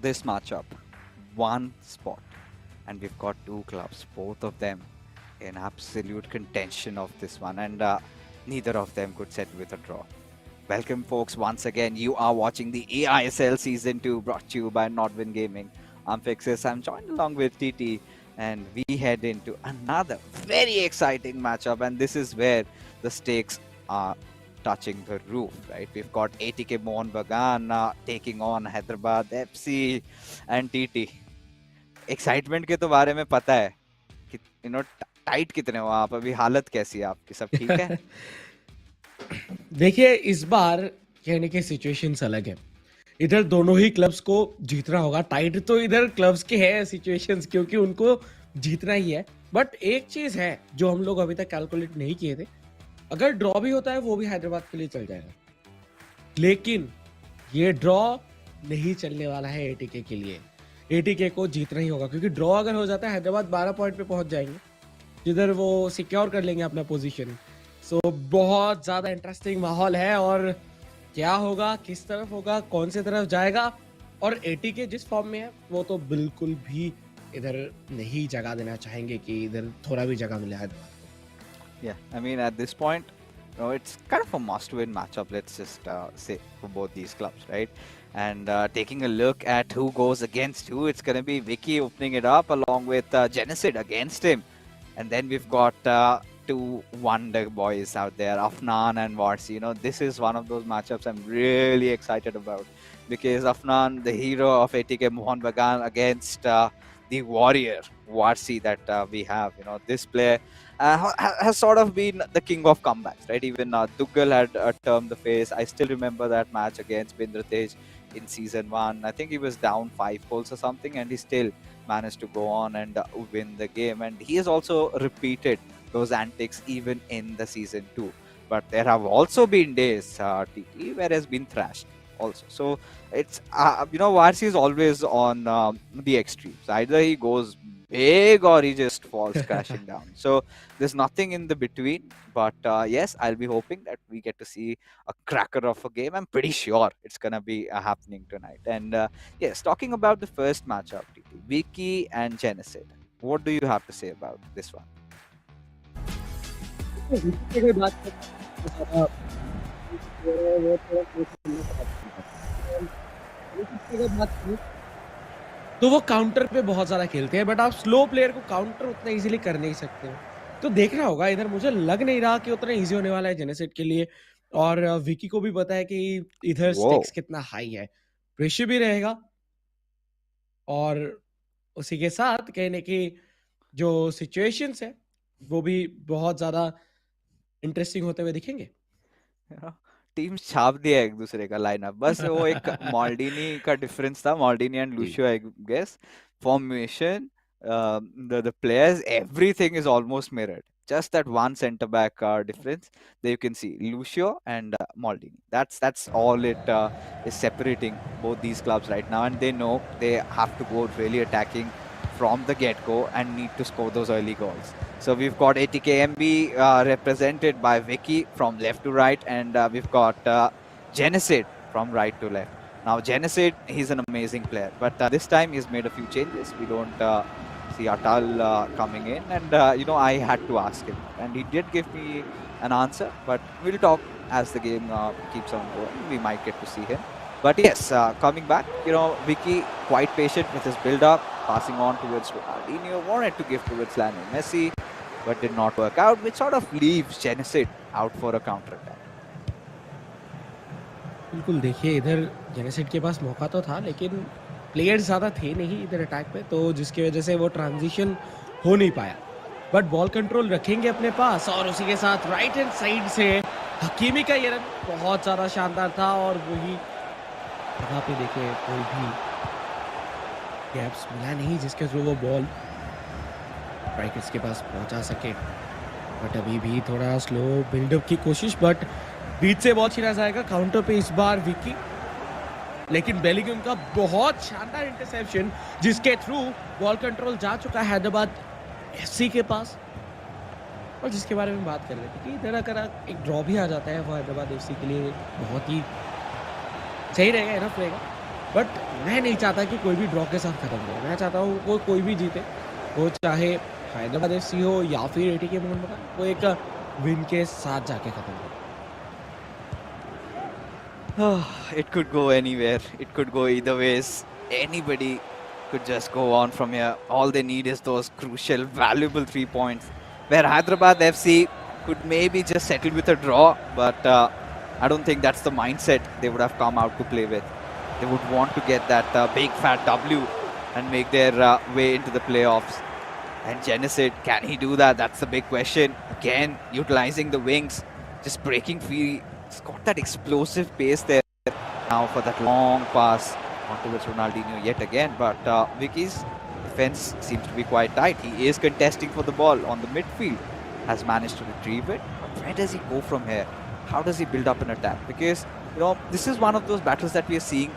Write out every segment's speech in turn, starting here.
this matchup, one spot, and we've got two clubs, both of them in absolute contention of this one, and neither of them could settle with a draw. Welcome, folks, once again. You are watching the eISL Season 2 brought to you by Nodwin Gaming. I'm Fixis. I'm joined along with TT, and we head into another very exciting matchup, and this is where the stakes are touching the roof, right? We've got ATK Mohun Bagan taking on Hyderabad FC and TT. Excitement के तो बारे में पता है कि tight कितने हो आप अभी, हालत कैसी है आपकी, सब ठीक है? देखिए, इस बार कहने के सिचुएशंस अलग है। इधर दोनों ही क्लब्स को जीतना होगा। टाइट तो इधर क्लब्स के हैं सिचुएशंस, क्योंकि उनको जीतना ही है। बट एक चीज है जो हम लोग अभी तक कैलकुलेट नहीं किए थे, अगर ड्रॉ भी होता है वो भी हैदराबाद के लिए चल जाएगा, लेकिन ये ड्रॉ नहीं चलने वाला है एटीके के लिए। एटीके को जीतना ही होगा, क्योंकि ड्रॉ अगर हो जाता है हैदराबाद 12 पॉइंट पे पहुंच जाएंगे, जिधर वो सिक्योर कर लेंगे अपना पोजीशन। सो बहुत ज्यादा इंटरेस्टिंग माहौल है, और क्या होगा, किस तरफ होगा, कौन से तरफ जाएगा, और एटीके जिस फॉर्म में है वो तो बिल्कुल भी इधर नहीं जगह देना चाहेंगे कि इधर थोड़ा भी जगह मिले हैदराबाद को। Yeah, I mean at this point, it's kind of a must-win matchup. Let's just say for both these clubs, right? And taking a look at who goes against who, it's going to be Vicky opening it up along with Genocid against him. And then we've got two wonder boys out there, Afnan and Warsi. This is one of those matchups I'm really excited about, because Afnan, the hero of ATK Mohun Bagan, against the warrior Warsi that we have. This player has sort of been the king of comebacks, right? Even Duggal had termed the face. I still remember that match against Bindratej in season 1. I think he was down 5 goals or something, and he still managed to go on and win the game. And he has also repeated those antics even in the season 2. But there have also been days, TT, where he has been thrashed also. So it's Varsi is always on the extremes. Either he goes big or he just falls crashing down. So there's nothing in the between. But yes, I'll be hoping that we get to see a cracker of a game. I'm pretty sure it's gonna be happening tonight. And yes, talking about the first matchup, TT, Vicky and Genocid, what do you have to say about this one? तो वो counter पे बहुत ज्यादा खेलते हैं, but आप slow player को counter उतना इजीली कर नहीं सकते। तो देखना होगा, इधर मुझे लग नहीं रहा कि उतना इजी होने वाला है जेनेसिड के लिए। और विकी को भी पता है कि इधर स्टेक्स कितना हाई है, प्रेशर भी रहेगा, और उसी के साथ कहने की जो सिचुएशंस है वो भी बहुत ज्यादा इंटरेस्टिंग होते हुए दिखेंगे। टीम छाप दिया एक दूसरे का लाइनअप, बस वो एक मॉल्डिनी का डिफरेंस था, Maldini and Lucio I guess. Formation, the players, everything is almost mirrored. Just that one center back difference. There you can see Lucio and Maldini. That's all it is separating both these clubs right now, and they know they have to go really attacking from the get-go and need to score those early goals. So we've got ATKMB represented by Vicky from left to right, and we've got Genocid from right to left. Now Genocid, he's an amazing player, but this time he's made a few changes. We don't see Atal coming in, and I had to ask him, and he did give me an answer, but we'll talk as the game keeps on going. We might get to see him. But yes, coming back, Vicky quite patient with his build-up, passing on towards Ronaldinho, wanted to give towards Lionel Messi, but did not work out, which sort of leaves Genocid out for a counter-attack. बिल्कुल, देखिए इधर जेनेसिड के पास मौका तो था, लेकिन players ज़्यादा थे नहीं इधर अटैक पे, तो जिसकी वजह से वो ट्रांजिशन हो नहीं पाया। बट बॉल कंट्रोल रखेंगे अपने पास, और उसी के साथ राइट हैंड साइड से हकीमी का ये रन बहुत ज़्यादा शानदार था, और वही जगह पे देखिए कोई भी गैप्स मिला नहीं जिसके थ्रू वो बॉल स्ट्राइकर्स के पास पहुंचा सके। बट अभी भी थोड़ा स्लो बिल्डअप की कोशिश, बट बीच से बॉल छीना जाएगा काउंटर पे इस बार विकी, लेकिन बेलिंगम का बहुत शानदार इंटरसेप्शन जिसके थ्रू बॉल कंट्रोल जा चुका है हैदराबाद एफसी के पास, और जिसके बारे में बात कर रहे थे कि इधर अगर एक ड्रॉ भी आ जाता है वो हैदराबाद एफसी के लिए बहुत ही सही रहेगा, इनफ रहेगा। बट मैं नहीं चाहता कि कोई भी ड्रॉ के साथ खत्म करे। मैं चाहता हूँ वो कोई भी जीते, वो चाहे हैदराबाद एफसी हो या फिर एटीके मोहन बगान, वो एक विन के साथ जाके खत्म करे। It could go anywhere. It could go either ways. Anybody could just go on from here. All they need is those crucial, valuable 3 points. Where Hyderabad FC could maybe just settle with a draw, but I don't think that's the mindset they would have come out to play with. They would want to get that big fat W and make their way into the playoffs. And Genesis, can he do that? That's the big question. Again, utilizing the wings, just breaking free. He's got that explosive pace there now for that long pass on towards Ronaldinho yet again. But Vicky's defense seems to be quite tight. He is contesting for the ball on the midfield, has managed to retrieve it. But where does he go from here? How does he build up an attack? Because, this is one of those battles that we are seeing,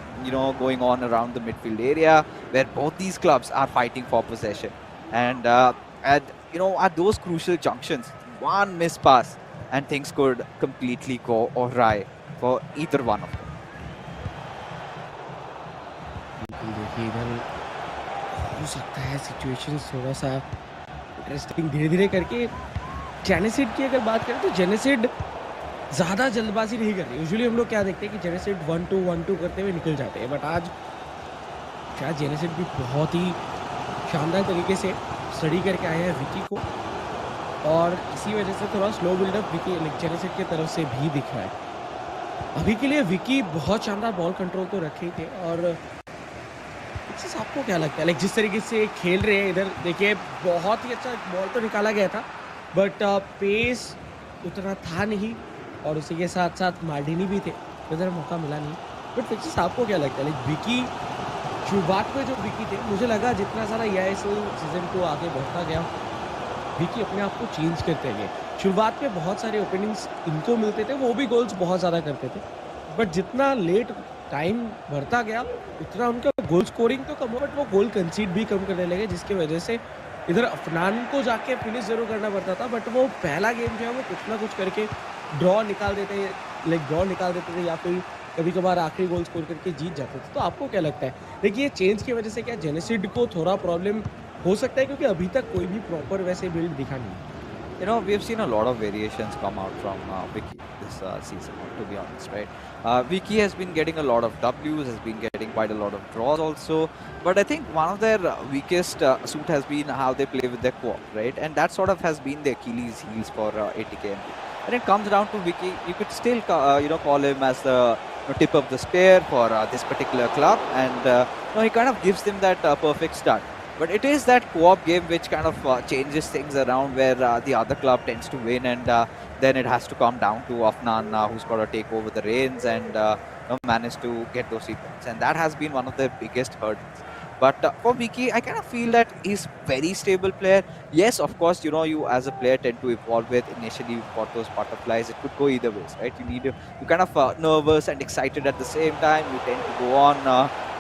going on around the midfield area where both these clubs are fighting for possession. And at those crucial junctions, one missed pass and things could completely go awry for either one of them. बिल्कुल, देखिए इधर हो सकता है situations थोड़ा सा interesting धीरे-धीरे करके। जेनेसिड की अगर बात करें तो जेनेसिड ज़्यादा जल्दबाजी नहीं कर रही। यूजुअली हम लोग क्या देखते हैं कि जेनेसिड 1-2 करते हुए निकल जाते हैं, बट आज शायद जेनेसिड भी बहुत ही शानदार तरीके से स्टडी करके आए हैं विकी को, और इसी वजह से थोड़ा स्लो बिल्डअप विकी जेनेसिड की तरफ से भी दिख रहा है। अभी के लिए विकी बहुत शानदार बॉल कंट्रोल तो रखे ही थे, और आपको क्या लगता है लाइक जिस तरीके से खेल रहे हैं इधर, देखिए बहुत ही अच्छा बॉल तो निकाला गया था, बट पेस उतना था नहीं, और उसी के साथ साथ मार्डिनी भी थे, इधर मौका मिला नहीं। बट फिक्सिस आपको क्या लगता है लाइक विकी शुरुआत में जो विकी थे, मुझे लगा जितना सारा eISL सीजन को आगे बढ़ता गया विकी अपने आप को चेंज करते गए। शुरुआत में बहुत सारे ओपनिंग्स इनको मिलते थे, वो भी गोल्स बहुत ज़्यादा करते थे, बट जितना लेट टाइम बढ़ता गया उतना उनका गोल स्कोरिंग तो कम हुआ, बट वो गोल कंसीड भी कम करने लगे, जिसकी वजह से इधर अफनान को जाके फिनिश जरूर करना पड़ता था, बट वो पहला गेम जो है वो कुछ ना कुछ करके ड्रॉ निकाल देते थे या फिर कभी कभार आखिरी गोल स्कोर करके जीत जाते थे। तो आपको क्या लगता है देखिए चेंज की वजह से क्या जेनेसिड को थोड़ा प्रॉब्लम हो सकता है, क्योंकि अभी तक कोई भी प्रॉपर वैसे बिल्ड दिखा नहीं? We have seen a lot of variations come out from Vicky this season, to be honest, right? Vicky has been getting a lot of Ws, has been getting quite a lot of draws also, but I think one of their weakest suit has been how they play with their co-op, right? And that sort of has been the Achilles heels for ATKMB. When it comes down to Vicky, you could still call him as the tip of the spear for this particular club, and he kind of gives them that perfect start. But it is that co-op game which kind of changes things around, where the other club tends to win, and then it has to come down to Afnan, who's got to take over the reins and manage to get those 3 points. And that has been one of their biggest hurdles. But for Vicky, I kind of feel that he's very stable player. Yes, of course, you as a player tend to evolve with. Initially, you've got those butterflies. It could go either ways, right? You're kind of nervous and excited at the same time. You tend to go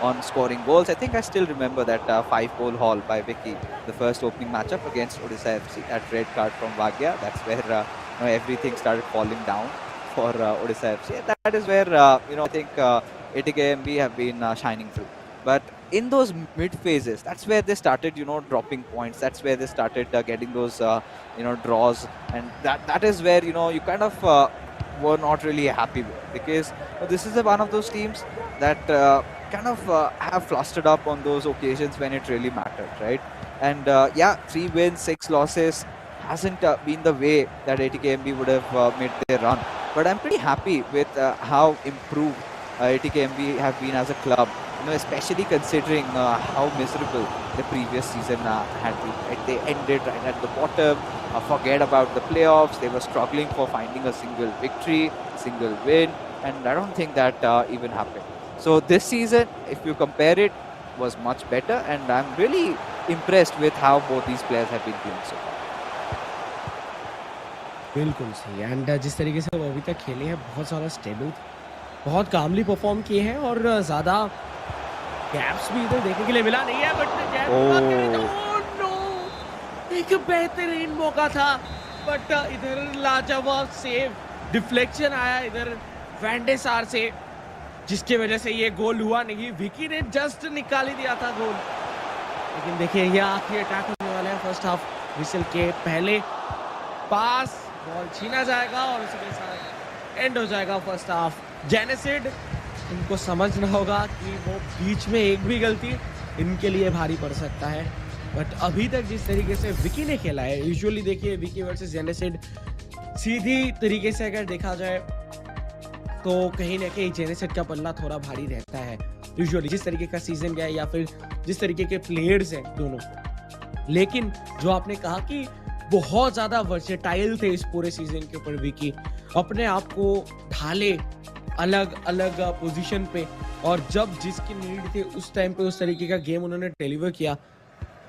on scoring goals. I think I still remember that 5-goal haul by Vicky, the first opening matchup against Odisha FC. That red card from Bhagya, that's where everything started falling down for Odisha FC. And that is where I think ATKMB have been shining through. But in those mid phases, that's where they started, dropping points. That's where they started getting those, draws, and that is where you kind of were not really happy with, because this is one of those teams that kind of have flustered up on those occasions when it really mattered, right? And 3 wins, 6 losses hasn't been the way that ATKMB would have made their run. But I'm pretty happy with how improved ATKMB have been as a club, especially considering how miserable the previous season had been. Right? They ended right at the bottom, forget about the playoffs. They were struggling for finding a single victory, single win, and I don't think that even happened. So this season, if you compare it, was much better, and I'm really impressed with how both these players have been playing so far. बिल्कुल सही। And जिस तरीके से वो अभी तक खेले हैं बहुत ज़्यादा स्टेबल, बहुत कामली परफॉर्म किए हैं, और ज़्यादा गैप्स भी इधर देखने के लिए मिला नहीं है। बट एक बेहतरीन मौका था, बट इधर लाजवाब सेव, डिफ्लेक्शन आया इधर वैंडे सार से, जिसकी वजह से ये गोल हुआ नहीं। विकी ने जस्ट निकाल ही दिया था गोल, लेकिन देखिए ये आखिरी अटैक होने वाला है फर्स्ट हाफ विसल के पहले। पास, बॉल छीना जाएगा और उसी के साथ एंड हो जाएगा फर्स्ट हाफ। जेनेसिड, इनको समझना होगा कि वो बीच में एक भी गलती इनके लिए भारी पड़ सकता है। बट अभी तक जिस तरीके से विकी ने खेला है, यूजुअली देखिए विकी वर्सेस जेनेसिड सीधी तरीके से अगर देखा जाए तो कहीं ना कहीं जेनेसिड का पल्ला थोड़ा भारी रहता है यूजुअली, जिस तरीके का सीजन गया या फिर जिस तरीके के प्लेयर्स हैं दोनों। लेकिन जो आपने कहा कि बहुत ज्यादा वर्सेटाइल थे इस पूरे सीजन के ऊपर विकी, अपने आप को ढाले अलग अलग पोजीशन पे, और जब जिसकी नीड थी उस टाइम पे उस तरीके का गेम उन्होंने डिलीवर किया,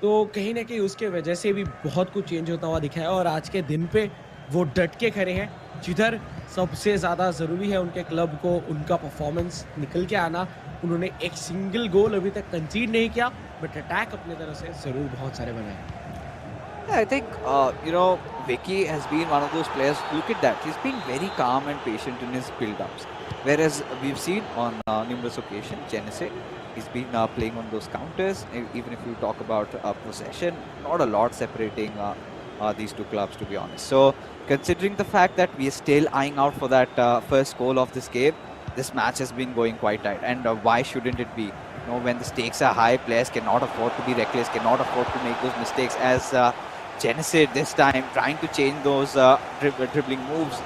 तो कहीं ना कहीं उसके वजह से भी बहुत कुछ चेंज होता हुआ दिखा है। और आज के दिन पे वो डट के खड़े हैं, जिधर सबसे ज़्यादा ज़रूरी है उनके क्लब को उनका परफॉर्मेंस निकल के आना। उन्होंने एक सिंगल गोल अभी तक कंसीड नहीं किया, बट अटैक अपने तरफ से ज़रूर बहुत सारे बनाए। I think, Vicky has been one of those players. Look at that. He's been very calm and patient in his build-ups. Whereas we've seen on numerous occasions, Genesee, he's been playing on those counters. Even if you talk about possession, not a lot separating these two clubs, to be honest. So, considering the fact that we are still eyeing out for that first goal of this game, this match has been going quite tight. And why shouldn't it be? When the stakes are high, players cannot afford to be reckless, cannot afford to make those mistakes, as Genesee this time trying to change those dribbling moves,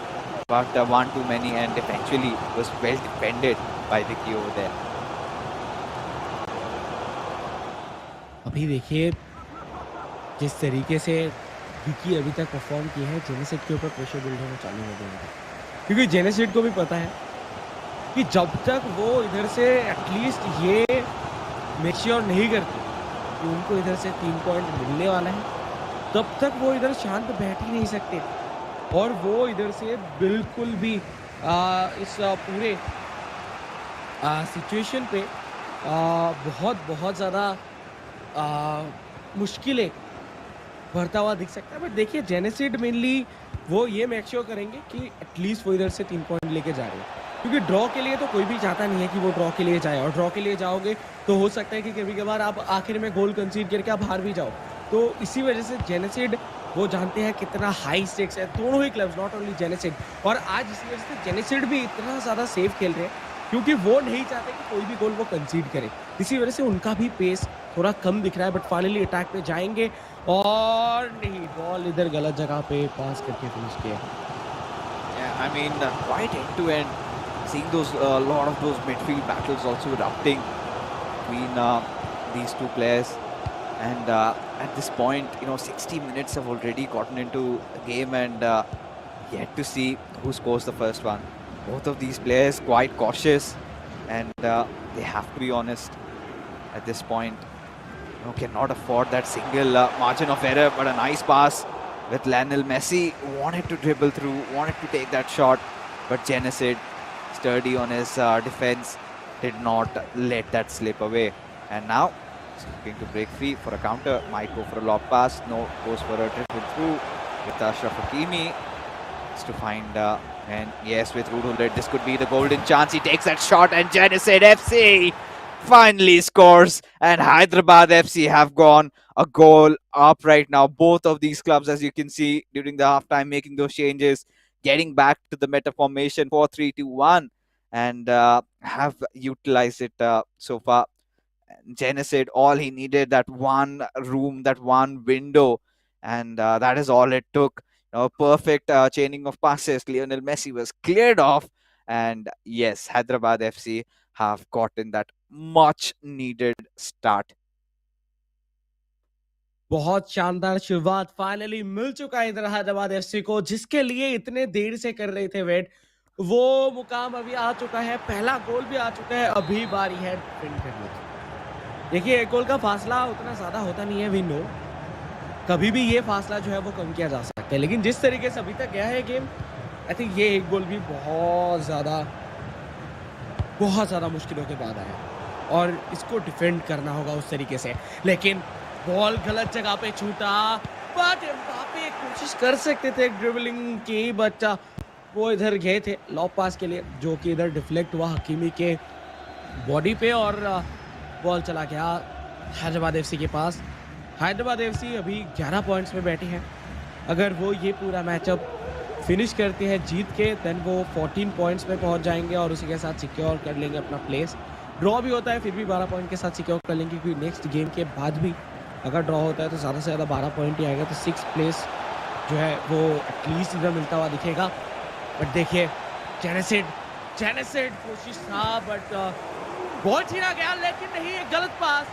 but one too many, and eventually was well defended by Vicky over there. अभी देखिए जिस तरीके से विकी अभी तक perform किए हैं, जेनेसिड के ऊपर प्रेशर बिल्ड होना चालू हो गया है, क्योंकि जेनेसिड को भी पता है कि जब तक वो इधर से एटलीस्ट ये मेक श्योर नहीं करते कि उनको इधर से 3 पॉइंट मिलने वाला है, तब तक वो इधर शांत बैठ ही नहीं सकते। और वो इधर से बिल्कुल भी इस पूरे सिचुएशन पे बहुत ज़्यादा मुश्किलें बढ़ता हुआ दिख सकता है। बट देखिए जेनेसिड मेनली वो ये मेक श्योर करेंगे कि एटलीस्ट वो इधर से 3 पॉइंट लेके जा रहे हैं, क्योंकि ड्रॉ के लिए तो कोई भी चाहता नहीं है कि वो ड्रॉ के लिए जाए, और ड्रॉ के लिए जाओगे तो हो सकता है कि कभी कभार आप आखिर में गोल कंसीड करके आप हार भी जाओ। तो इसी वजह से जेनेसिड वो जानते हैं कितना हाई स्टेक्स है, दोनों ही क्लब्स, नॉट ओनली जेनेसिड। और आज इसी वजह से जेनेसिड भी इतना ज़्यादा सेफ खेल रहे हैं, क्योंकि वो नहीं चाहते कि कोई भी गोल वो कंसीड करे। इसी वजह से उनका भी पेस थोड़ा कम दिख रहा है। बट फाइनली अटैक पे जाएंगे, और नहीं, बॉल इधर गलत जगह पे पास करके फिनिश किया। Yeah, I mean, right end to end, seeing those lot of those midfield battles also erupting between these two players, and at this point, 60 minutes have already gotten into the game, and yet to see who scores the first one. Both of these players quite cautious, and they have to be honest at this point. Cannot afford that single margin of error, but a nice pass with Lionel Messi. Wanted to dribble through, wanted to take that shot, but Genesee, sturdy on his defense, did not let that slip away. And now he's looking to break free for a counter. Might go for a lob pass. No, goes for a dribble through with Ashraf Hakimi. It's to find, and yes, with Rudollet, this could be the golden chance. He takes that shot, and Genesee FC finally scores, and Hyderabad FC have gone a goal up right now. Both of these clubs, as you can see, during the halftime, making those changes, getting back to the meta formation 4-3-2-1, and have utilized it so far. Genesee, all he needed, that one room, that one window, and that is all it took. Perfect chaining of passes. Lionel Messi was cleared off, and yes, Hyderabad FC have gotten that much needed start. बहुत शानदार शुरुआत finally मिल चुका है इधर Hyderabad FC को, जिसके लिए इतने देर से कर रहे थे वेट। वो मुकाम अभी आ चुका है, पहला गोल भी आ चुका है, अभी बारी है डिफेंड करने की। देखिए एक गोल का फासला उतना ज्यादा होता नहीं है, वी नो, कभी भी ये फासला जो है वो कम किया जा सकता है, लेकिन जिस तरीके से अभी तक गया है गेम, आई थिंक ये एक गोल भी बहुत ज़्यादा मुश्किलों के बाद आया, और इसको डिफेंड करना होगा उस तरीके से। लेकिन बॉल गलत जगह पे छूटा, बट एम्बापे कोशिश कर सकते थे ड्रिबलिंग की, बट वो इधर गए थे लॉब पास के लिए, जो कि इधर डिफ्लेक्ट हुआ हकीमी के बॉडी पे और बॉल चला गया हैदराबाद एफसी के पास। हैदराबाद एफसी अभी 11 पॉइंट्स में बैठी है। अगर वो ये पूरा मैचअप फिनिश करते हैं जीत के, देन वो 14 पॉइंट्स पे पहुंच जाएंगे और उसी के साथ सिक्योर कर लेंगे अपना प्लेस। ड्रॉ भी होता है फिर भी 12 पॉइंट के साथ सिक्योर कर लेंगे, क्योंकि नेक्स्ट गेम के बाद भी अगर ड्रॉ होता है तो ज़्यादा से ज़्यादा 12 पॉइंट ही आएगा, तो 6 प्लेस जो है वो एटलीस्ट इधर मिलता हुआ दिखेगा। बट देखिए जेनेसिड कोशिश था, बट बॉल छीना गया, लेकिन नहीं, एक गलत पास।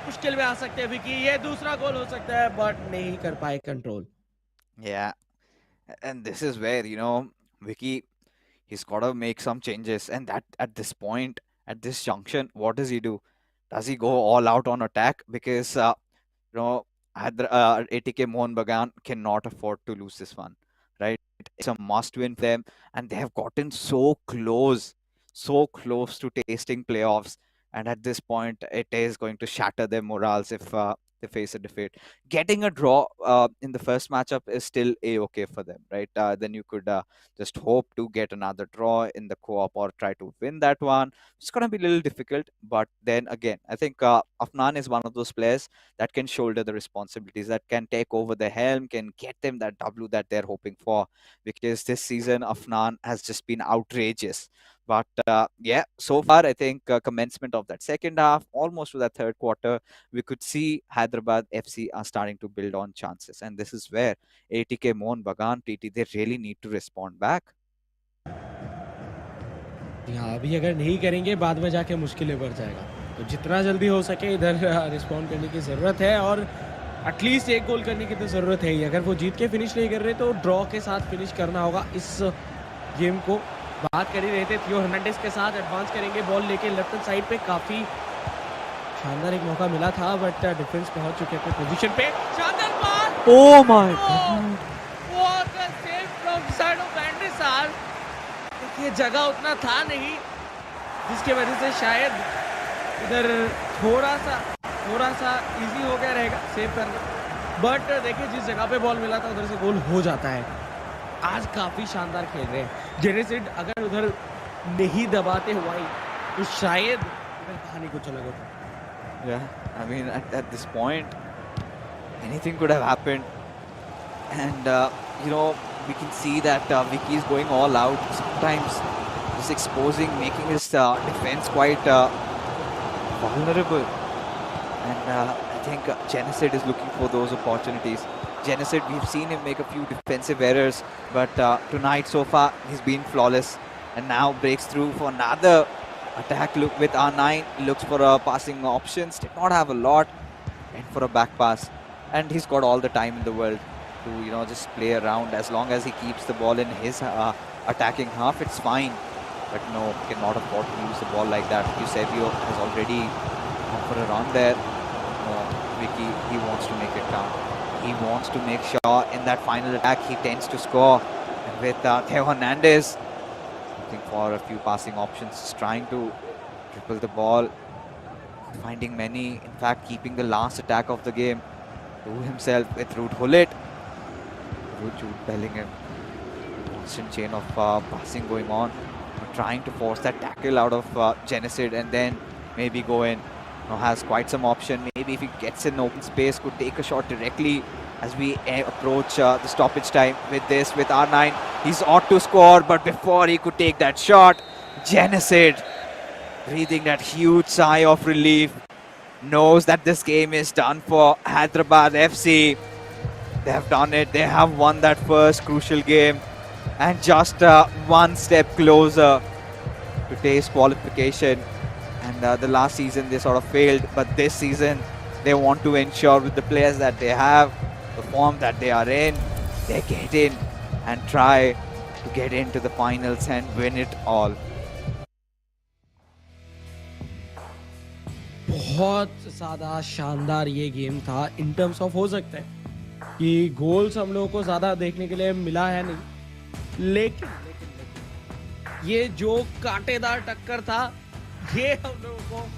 मुश्किल में आ सकते हैं विकी, ये दूसरा गोल हो सकता है, बट नहीं कर पाए control. Yeah, and this is where, Vicky, he's got to make some changes. And that at this point, at this junction, what does he do? Does he go all out on attack? Because you know, ATK Mohun Bagan cannot afford to lose this one, right? It's a must win for them, and they have gotten so close to tasting playoffs. And at this point, it is going to shatter their morals if they face a defeat. Getting a draw in the first matchup is still a-okay for them, right? Then you could just hope to get another draw in the co-op or try to win that one. It's going to be a little difficult, but then again, I think Afnan is one of those players that can shoulder the responsibilities, that can take over the helm, can get them that W that they're hoping for. Because this season, Afnan has just been outrageous. But yeah, so far, I think commencement of that second half, almost to that third quarter, we could see Hyderabad FC are starting to build on chances. And this is where ATK, Mohun, Bagan, TT, they really need to respond back. हाँ, अभी अगर नहीं करेंगे बाद में जाके मुश्किलें बढ़ जाएगा, तो जितना जल्दी हो सके इधर रिस्पॉन्ड करने की ज़रूरत है, और एटलीस्ट एक गोल करने की तो ज़रूरत है ही। अगर वो जीत के फिनिश नहीं कर रहे तो ड्रॉ के साथ फिनिश करना होगा इस गेम को। बात कर ही रहे थे, थियो हर्नांडेज के साथ एडवांस करेंगे बॉल लेके लेफ्ट हैंड साइड पे, काफ़ी शानदार एक मौका मिला था, बट डिफेंस पहुंच चुके थे पोजीशन पे। शानदार पास, Oh my God! What a save from side of Andre सार। देखिए जगह उतना था नहीं, जिसकी वजह से शायद इधर थोड़ा सा इजी हो गया रहेगा सेव करना, बट देखिए जिस जगह पे बॉल मिला था उधर से गोल हो जाता है। आज काफ़ी शानदार खेल रहे हैं जेनेसिड, अगर उधर नहीं दबाते हुआ तो शायद इधर कहानी कुछ अलग होता। Yeah, I mean, at this point, anything could have happened. And, we can see that Vicky is going all out, sometimes just exposing, making his defense quite vulnerable. And I think Genocid is looking for those opportunities. Genocid, we've seen him make a few defensive errors, but tonight so far, he's been flawless. And now breaks through for another attack look with R9, looks for passing options, did not have a lot, went for a back pass. And he's got all the time in the world to, just play around. As long as he keeps the ball in his attacking half, it's fine. But no, cannot afford to lose the ball like that. Eusebio has already gone for a run there. No, Vicky, he wants to make it count. He wants to make sure in that final attack he tends to score. And with Theo Hernandez looking for a few passing options, just trying to triple the ball, finding many, in fact keeping the last attack of the game to himself with Ruud Gullit. Jude Bellingham, constant chain of passing going on, trying to force that tackle out of Genocid and then maybe go in. Now has quite some option. Maybe if he gets in open space, could take a shot directly as we approach the stoppage time with this, with R9. He's ought to score, but before he could take that shot, Genocid breathing that huge sigh of relief, knows that this game is done for Hyderabad FC. They have done it. They have won that first crucial game and just one step closer to taste qualification. And the last season they sort of failed, but this season they want to ensure with the players that they have, the form that they are in, they get in and try to get into the finals and win it all. बहुत ज़्यादा शानदार ये game था in terms of, हो सकता है कि goals हम लोगों को ज़्यादा देखने के लिए मिला है नहीं, लेकिन ये जो कांटेदार टक्कर था ये हम लोगों को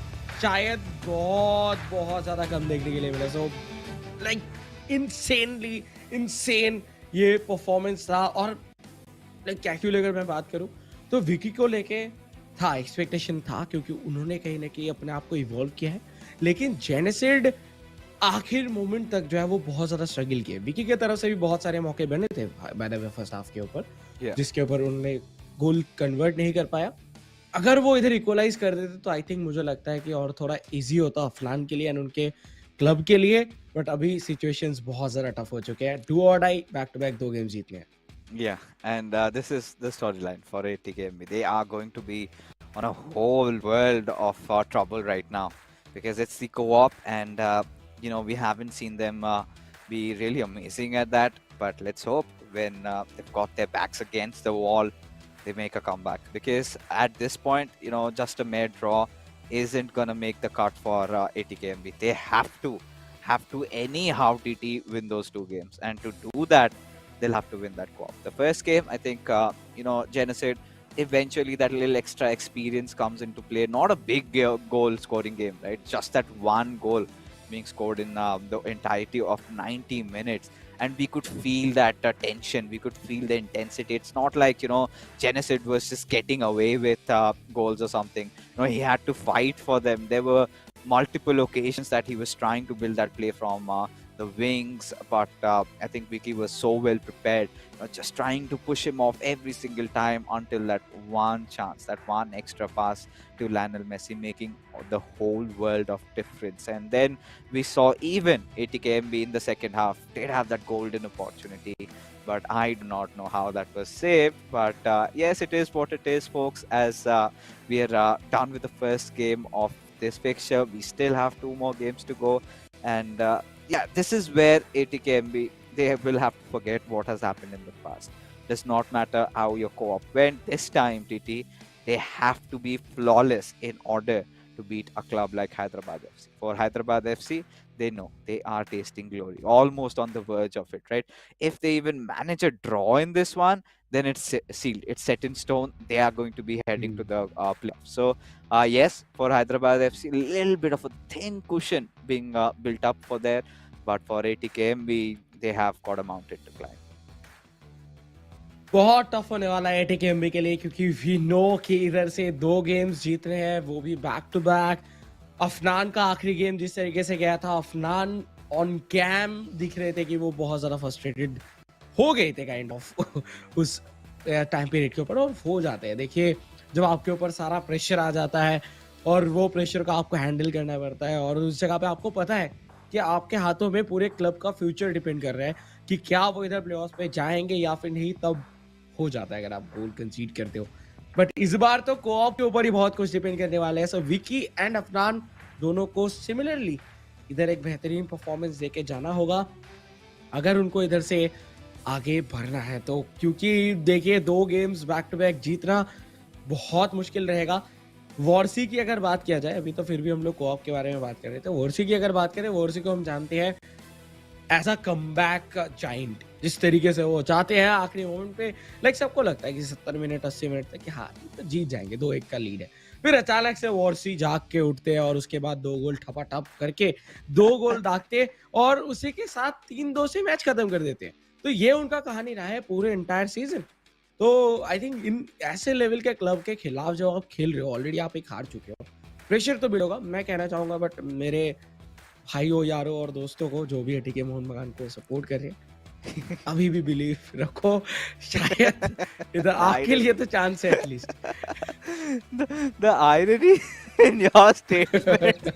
शायद बहुत ज़्यादा कम देखने के लिए मिला। सो लाइक इनसेन ये परफॉर्मेंस था। और लाइक कैक्यू लेकर मैं बात करूं तो विकी को लेके था, एक्सपेक्टेशन था, क्योंकि उन्होंने कहीं न कहीं अपने आप को इवॉल्व किया है। लेकिन जेनेसिड आखिर मोमेंट तक जो है वो बहुत ज़्यादा स्ट्रगल किए। विकी की तरफ से भी बहुत सारे मौके बने थे by the way first half के ऊपर, Yeah. जिसके ऊपर उन्होंने गोल कन्वर्ट नहीं कर पाया। अगर वो इधर इक्वलाइज़ कर देते तो आई थिंक मुझे लगता है कि और थोड़ा ईज़ी होता अफलान के लिए एंड उनके क्लब के लिए। बट अभी सिचुएशंस बहुत ज़्यादा टफ हो चुके हैं। डू और die, back to back 2 game जीतने हैं। Yeah, and this is the storyline for ATKMB. They are going to be on a whole world of trouble right now because it's the co-op, and we haven't seen them be really amazing at that. But let's hope when they've got their backs against the wall, they make a comeback. Because at this point, just a mere draw isn't gonna make the cut for ATKMB. They have to anyhow TT win those 2 games, and to do that they'll have to win that co-op. The first game, I think, Genocide, eventually that little extra experience comes into play. Not a big goal scoring game, right? Just that one goal being scored in the entirety of 90 minutes. And we could feel that tension. We could feel the intensity. It's not like, Genocide was just getting away with goals or something. He had to fight for them. There were multiple occasions that he was trying to build that play from the wings, but I think Vicky was so well prepared, just trying to push him off every single time until that one chance, that one extra pass to Lionel Messi, making the whole world of difference. And then we saw even ATKMB in the second half did have that golden opportunity, but I do not know how that was saved. But yes, it is what it is, folks. As we are done with the first game of this fixture, we still have 2 more games to go, and yeah, this is where ATKMB, they will have to forget what has happened in the past. Does not matter how your co-op went this time, TT. They have to be flawless in order to beat a club like Hyderabad FC. For Hyderabad FC, they know they are tasting glory, almost on the verge of it, right? If they even manage a draw in this one, then it's sealed. It's set in stone. They are going to be heading to the playoffs. So yes, for Hyderabad FC, a little bit of a thin cushion being built up for there, but for ATKMB, they have got a mountain to climb. बहुत tough होने वाला है ATKMB के लिए, क्योंकि we know कि इधर से 2 गेम्स जीत रहे हैं, वो भी बैक टू बैक। अफनान का आखिरी गेम जिस तरीके से गया था, अफनान ऑन कैम दिख रहे थे कि वो बहुत ज़्यादा फ्रस्ट्रेटेड हो गए थे काइंड ऑफ उस टाइम पीरियड के ऊपर, और हो जाते हैं। देखिए, जब आपके ऊपर सारा प्रेशर आ जाता है और वो प्रेशर को आपको हैंडल करना पड़ता है, और उस जगह पे आपको पता है कि आपके हाथों में पूरे क्लब का फ्यूचर डिपेंड कर रहा है कि क्या वो इधर प्लेऑफ्स में जाएंगे या फिर नहीं, तब हो जाता है अगर आप गोल कंसीड करते हो। बट इस बार तो कोऑप के ऊपर ही बहुत कुछ डिपेंड करने वाला है। सो विकी एंड अफनान दोनों को सिमिलरली इधर एक बेहतरीन परफॉर्मेंस देके जाना होगा अगर उनको इधर से आगे बढ़ना है तो, क्योंकि देखिए 2 गेम्स बैक टू बैक जीतना बहुत मुश्किल रहेगा। वॉर्सी की अगर बात किया जाए, अभी तो फिर भी हम लोग कोऑप के बारे में बात कर रहे थे, वॉर्सी की अगर बात करें, वॉर्सी को हम जानते हैं एज अ कमबैक जाइंट। जिस तरीके से वो चाहते हैं आखिरी मोमेंट पे, लाइक सबको लगता है कि 70 मिनट 80 मिनट तक कि हाँ तो जीत जाएंगे, 2-1 का लीड है, फिर अचानक से वॉर्सी जाग के उठते हैं और उसके बाद 2 गोल ठपाठप करके 2 गोल दागते और उसी के साथ 3-2 से मैच खत्म कर देते हैं। तो ये उनका कहानी रहा है पूरे एंटायर सीजन। तो आई थिंक इन ऐसे लेवल के क्लब के खिलाफ जब आप खेल रहे हो, ऑलरेडी आप एक हार चुके हो, प्रेशर तो बिल्ड होगा, मैं कहना चाहूंगा। बट मेरे भाइयों, यारों और दोस्तों को जो भी एटीके मोहन बगान को सपोर्ट कर रहे हैं, अभी भी बिलीव रखो, शायद इधर आपके लिए तो चांस है at least. The irony in your statement.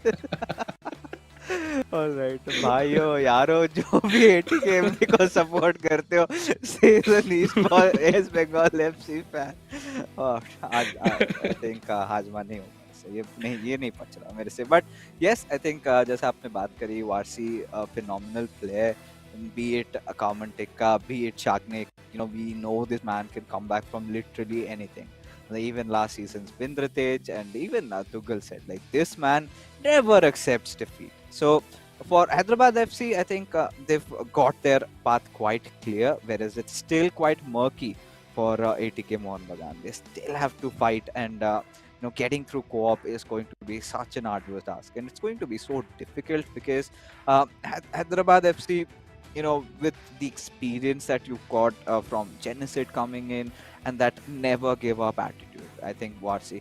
Alright, भाइयों यारों जो भी ATKMB को सपोर्ट करते हो, season East Bengal FC fan, आज I think हाजमा नहीं होगा इससे, ये नहीं पच रहा मेरे से। बट यस, आई थिंक जैसे आपने बात करी, Warsi phenomenal player, be it Akaman Tikka, be it Shagnik, we know this man can come back from literally anything. Even last season's Bindratej and even Tugal said, like, this man never accepts defeat. So for Hyderabad FC, I think they've got their path quite clear, whereas it's still quite murky for ATK Mohun Bagan. They still have to fight, and getting through co-op is going to be such an arduous task, and it's going to be so difficult because Hyderabad FC, with the experience that you've got from Genocide coming in and that never give up attitude, I think Varsi.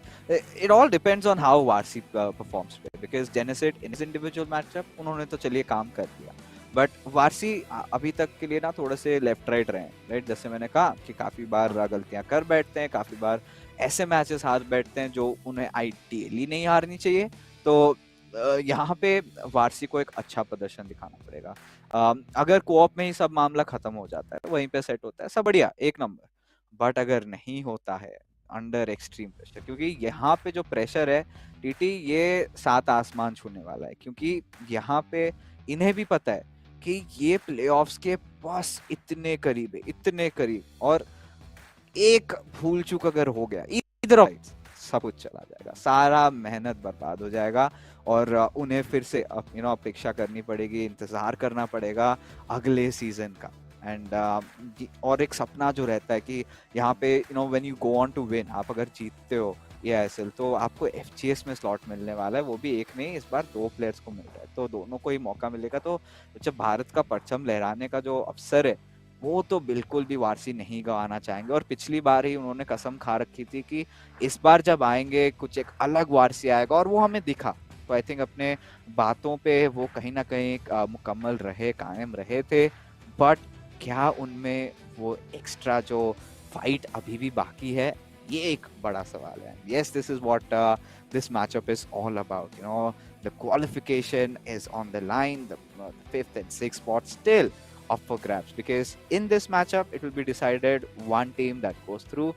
It all depends on how Varsi performs because Genesis in his individual matchup उन्होंने तो चलिए काम कर दिया, but Warsi अभी तक के लिए ना थोड़े से लेफ्ट राइट रहे, राइट, जैसे मैंने कहा कि काफी बार गलतियां कर बैठते हैं, काफी बार ऐसे मैचेस हार बैठते हैं जो उन्हें आइडियली नहीं हारनी चाहिए। तो यहाँ पे वारसी को एक अच्छा प्रदर्शन दिखाना पड़ेगा। अगर कोऑप में ही सब मामला खत्म हो जाता है, वहीं पे सेट होता है, सब बढ़िया, एक नंबर। बट अगर नहीं होता है अंडर एक्सट्रीम प्रेशर, क्योंकि यहाँ पे जो प्रेशर है टीटी, ये सात आसमान छूने वाला है, क्योंकि यहाँ पे इन्हें भी पता है कि ये प्लेऑफ्स के बस इतने करीब है, इतने करीब, और एक भूल चूक अगर हो गया इधर सब कुछ चला जाएगा, सारा मेहनत बर्बाद हो जाएगा, और उन्हें फिर से अपेक्षा करनी पड़ेगी, इंतजार करना पड़ेगा अगले सीजन का। एंड और एक सपना जो रहता है कि यहाँ पे when you go on to win, आप अगर जीतते हो eISL तो आपको FGS में स्लॉट मिलने वाला है, वो भी एक नहीं, इस बार 2 प्लेयर्स को मिल रहा है, तो दोनों को ही मौका मिलेगा। तो जब भारत का परचम लहराने का जो अवसर है वो तो बिल्कुल भी वारसी नहीं गंवाना चाहेंगे, और पिछली बार ही उन्होंने कसम खा रखी थी कि इस बार जब आएंगे कुछ एक अलग वारसी आएगा, और वो हमें दिखा। तो आई थिंक अपने बातों पे वो कहीं ना कहीं मुकम्मल रहे, कायम रहे थे, बट क्या उनमें वो एक्स्ट्रा जो फाइट अभी भी बाकी है, ये एक बड़ा सवाल है। Yes, this is what this matchup is all about, the qualification is on the line, the 5th and 6th spot still up for grabs, because in this matchup it will be decided one team that goes through.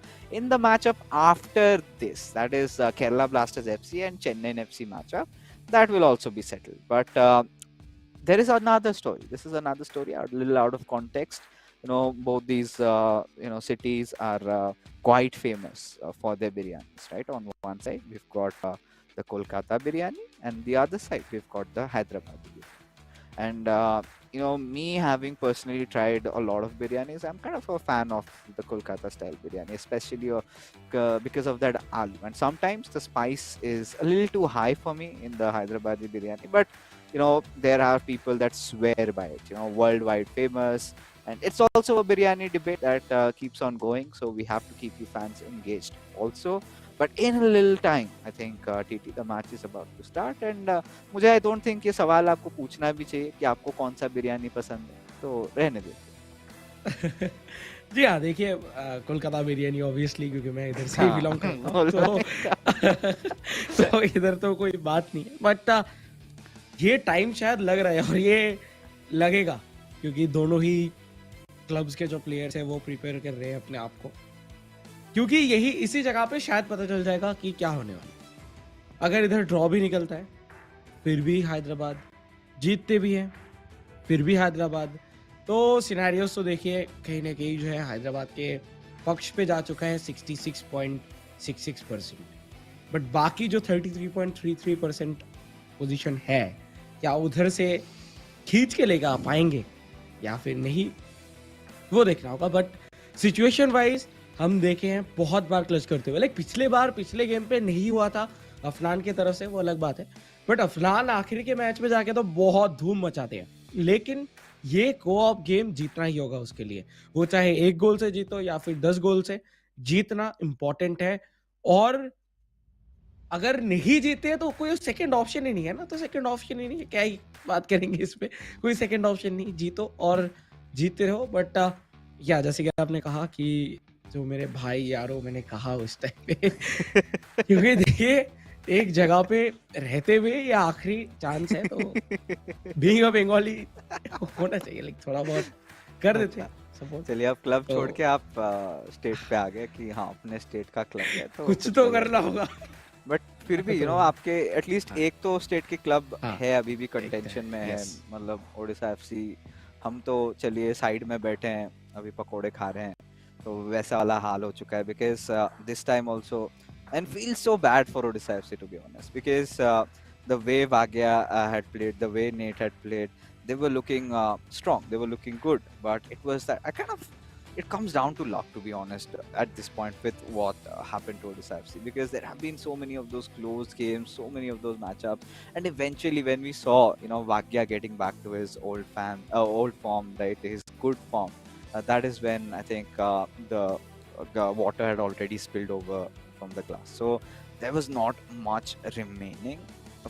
In the matchup after this, that is Kerala Blasters FC and Chennai FC matchup, that will also be settled. But there is another story. This is another story, a little out of context. Both these cities are quite famous for their biryanis, right? On one side we've got the Kolkata biryani, and the other side we've got the Hyderabad biryani. And me having personally tried a lot of biryanis, I'm kind of a fan of the Kolkata style biryani, especially because of that aloo. And sometimes the spice is a little too high for me in the Hyderabadi biryani, but there are people that swear by it, worldwide famous. And it's also a biryani debate that keeps on going, so we have to keep you fans engaged also. But in a little time, I think TT, the match is about to start, and मुझे I don't think ये सवाल आपको पूछना भी चाहिए कि आपको कौन सा बिरयानी पसंद है, तो रहने दीजिए। जी हाँ, देखिए कोलकाता बिरयानी ऑब्वियसली, क्योंकि मैं इधर से ही बिलोंग करता हूँ, तो इधर तो कोई बात नहीं है, बट ये टाइम शायद लग रहा है, और ये लगेगा क्योंकि दोनों ही क्लब्स के जो प्लेयर्स हैं वो प्रिपेयर कर रहे हैं अपने आप को, क्योंकि यही इसी जगह पे शायद पता चल जाएगा कि क्या होने वाला। अगर इधर ड्रॉ भी निकलता है फिर भी हैदराबाद, जीतते भी हैं फिर भी हैदराबाद, तो सिनेरियोस तो देखिए कहीं ना कहीं जो है हैदराबाद के पक्ष पे जा चुका है 66.66%, बट बाकी जो 33.33% पोजीशन है, क्या उधर से खींच के लेगा पाएंगे या फिर नहीं, वो देखना होगा। बट सिचुएशन वाइज हम देखे हैं बहुत बार क्लच करते हुए, लाइक पिछले गेम पे नहीं हुआ था अफनान की तरफ से, वो अलग बात है, बट अफनान आखिर के मैच में जाके तो बहुत धूम मचाते हैं, लेकिन ये कोऑप गेम जीतना ही होगा उसके लिए, वो चाहे 1 गोल से जीतो या फिर 10 गोल से, जीतना इंपॉर्टेंट है। और अगर नहीं जीते तो कोई सेकंड ऑप्शन ही नहीं है ना, तो सेकंड ऑप्शन ही नहीं है, क्या ही बात करेंगे इस पे, कोई सेकंड ऑप्शन नहीं, जीतो और जीतते रहो। बट या जैसे कि आपने कहा कि जो मेरे भाई यारों, मैंने कहा उस टाइम पे क्योंकि देखिए एक जगह पे रहते हुए ये आखिरी चांस है, तो बीइंग अ बंगाली होना चाहिए, लाइक थोड़ा बहुत कर देते हैं सपोर्ट। चलिए, आप क्लब तो छोड़ के आप स्टेट पे आ गए कि हाँ अपने स्टेट का क्लब है, तो कुछ तो करना होगा। बट फिर भी तो आपके एटलीस्ट एक तो स्टेट के क्लब है, अभी भी एक तो कंटेंशन में है, यस, मतलब ओडिशा एफसी। हम तो चलिए साइड में बैठे हैं, अभी पकोड़े खा रहे हैं, तो वैसा वाला हाल हो चुका है, because this time also and feel so bad for Odisha FC to be honest, because the way Bhagya had played, the way Nate had played, they were looking strong, they were looking good, but it was that I kind of, it comes down to luck, to be honest, at this point with what happened to Odisha FC, because there have been so many of those close games, so many of those matchups, and eventually when we saw Bhagya getting back to his old form, right, his good form, that is when I think the water had already spilled over from the glass. So there was not much remaining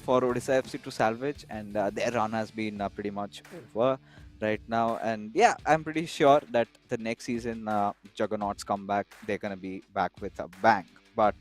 for Odisha FC to salvage, and their run has been pretty much over right now. And yeah, I'm pretty sure that the next season, Juggernauts come back, they're gonna be back with a bang. But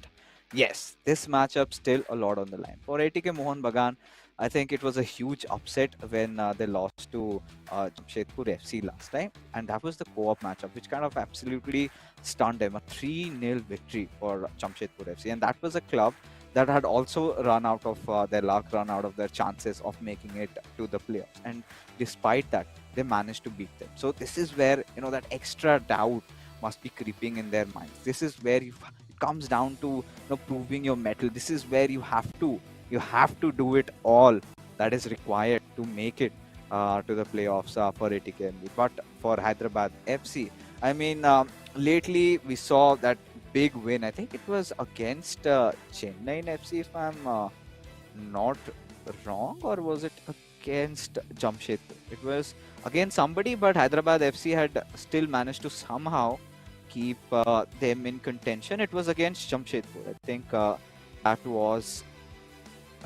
yes, this matchup still a lot on the line for ATK Mohun Bagan. I think it was a huge upset when they lost to Jamshedpur FC last time, and that was the co-op matchup, which kind of absolutely stunned them. A 3-0 victory for Jamshedpur FC, and that was a club that had also run out of their luck, run out of their chances of making it to the playoffs. And despite that, they managed to beat them. So this is where that extra doubt must be creeping in their minds. This is where it comes down to proving your mettle. This is where you have to do it all that is required to make it to the playoffs for ATKMB. But for Hyderabad FC, I mean, lately we saw that big win. I think it was against Chennai FC, if I'm not wrong, or was it against Jamshedpur? It was against somebody, but Hyderabad FC had still managed to somehow keep them in contention. It was against Jamshedpur. I think that was,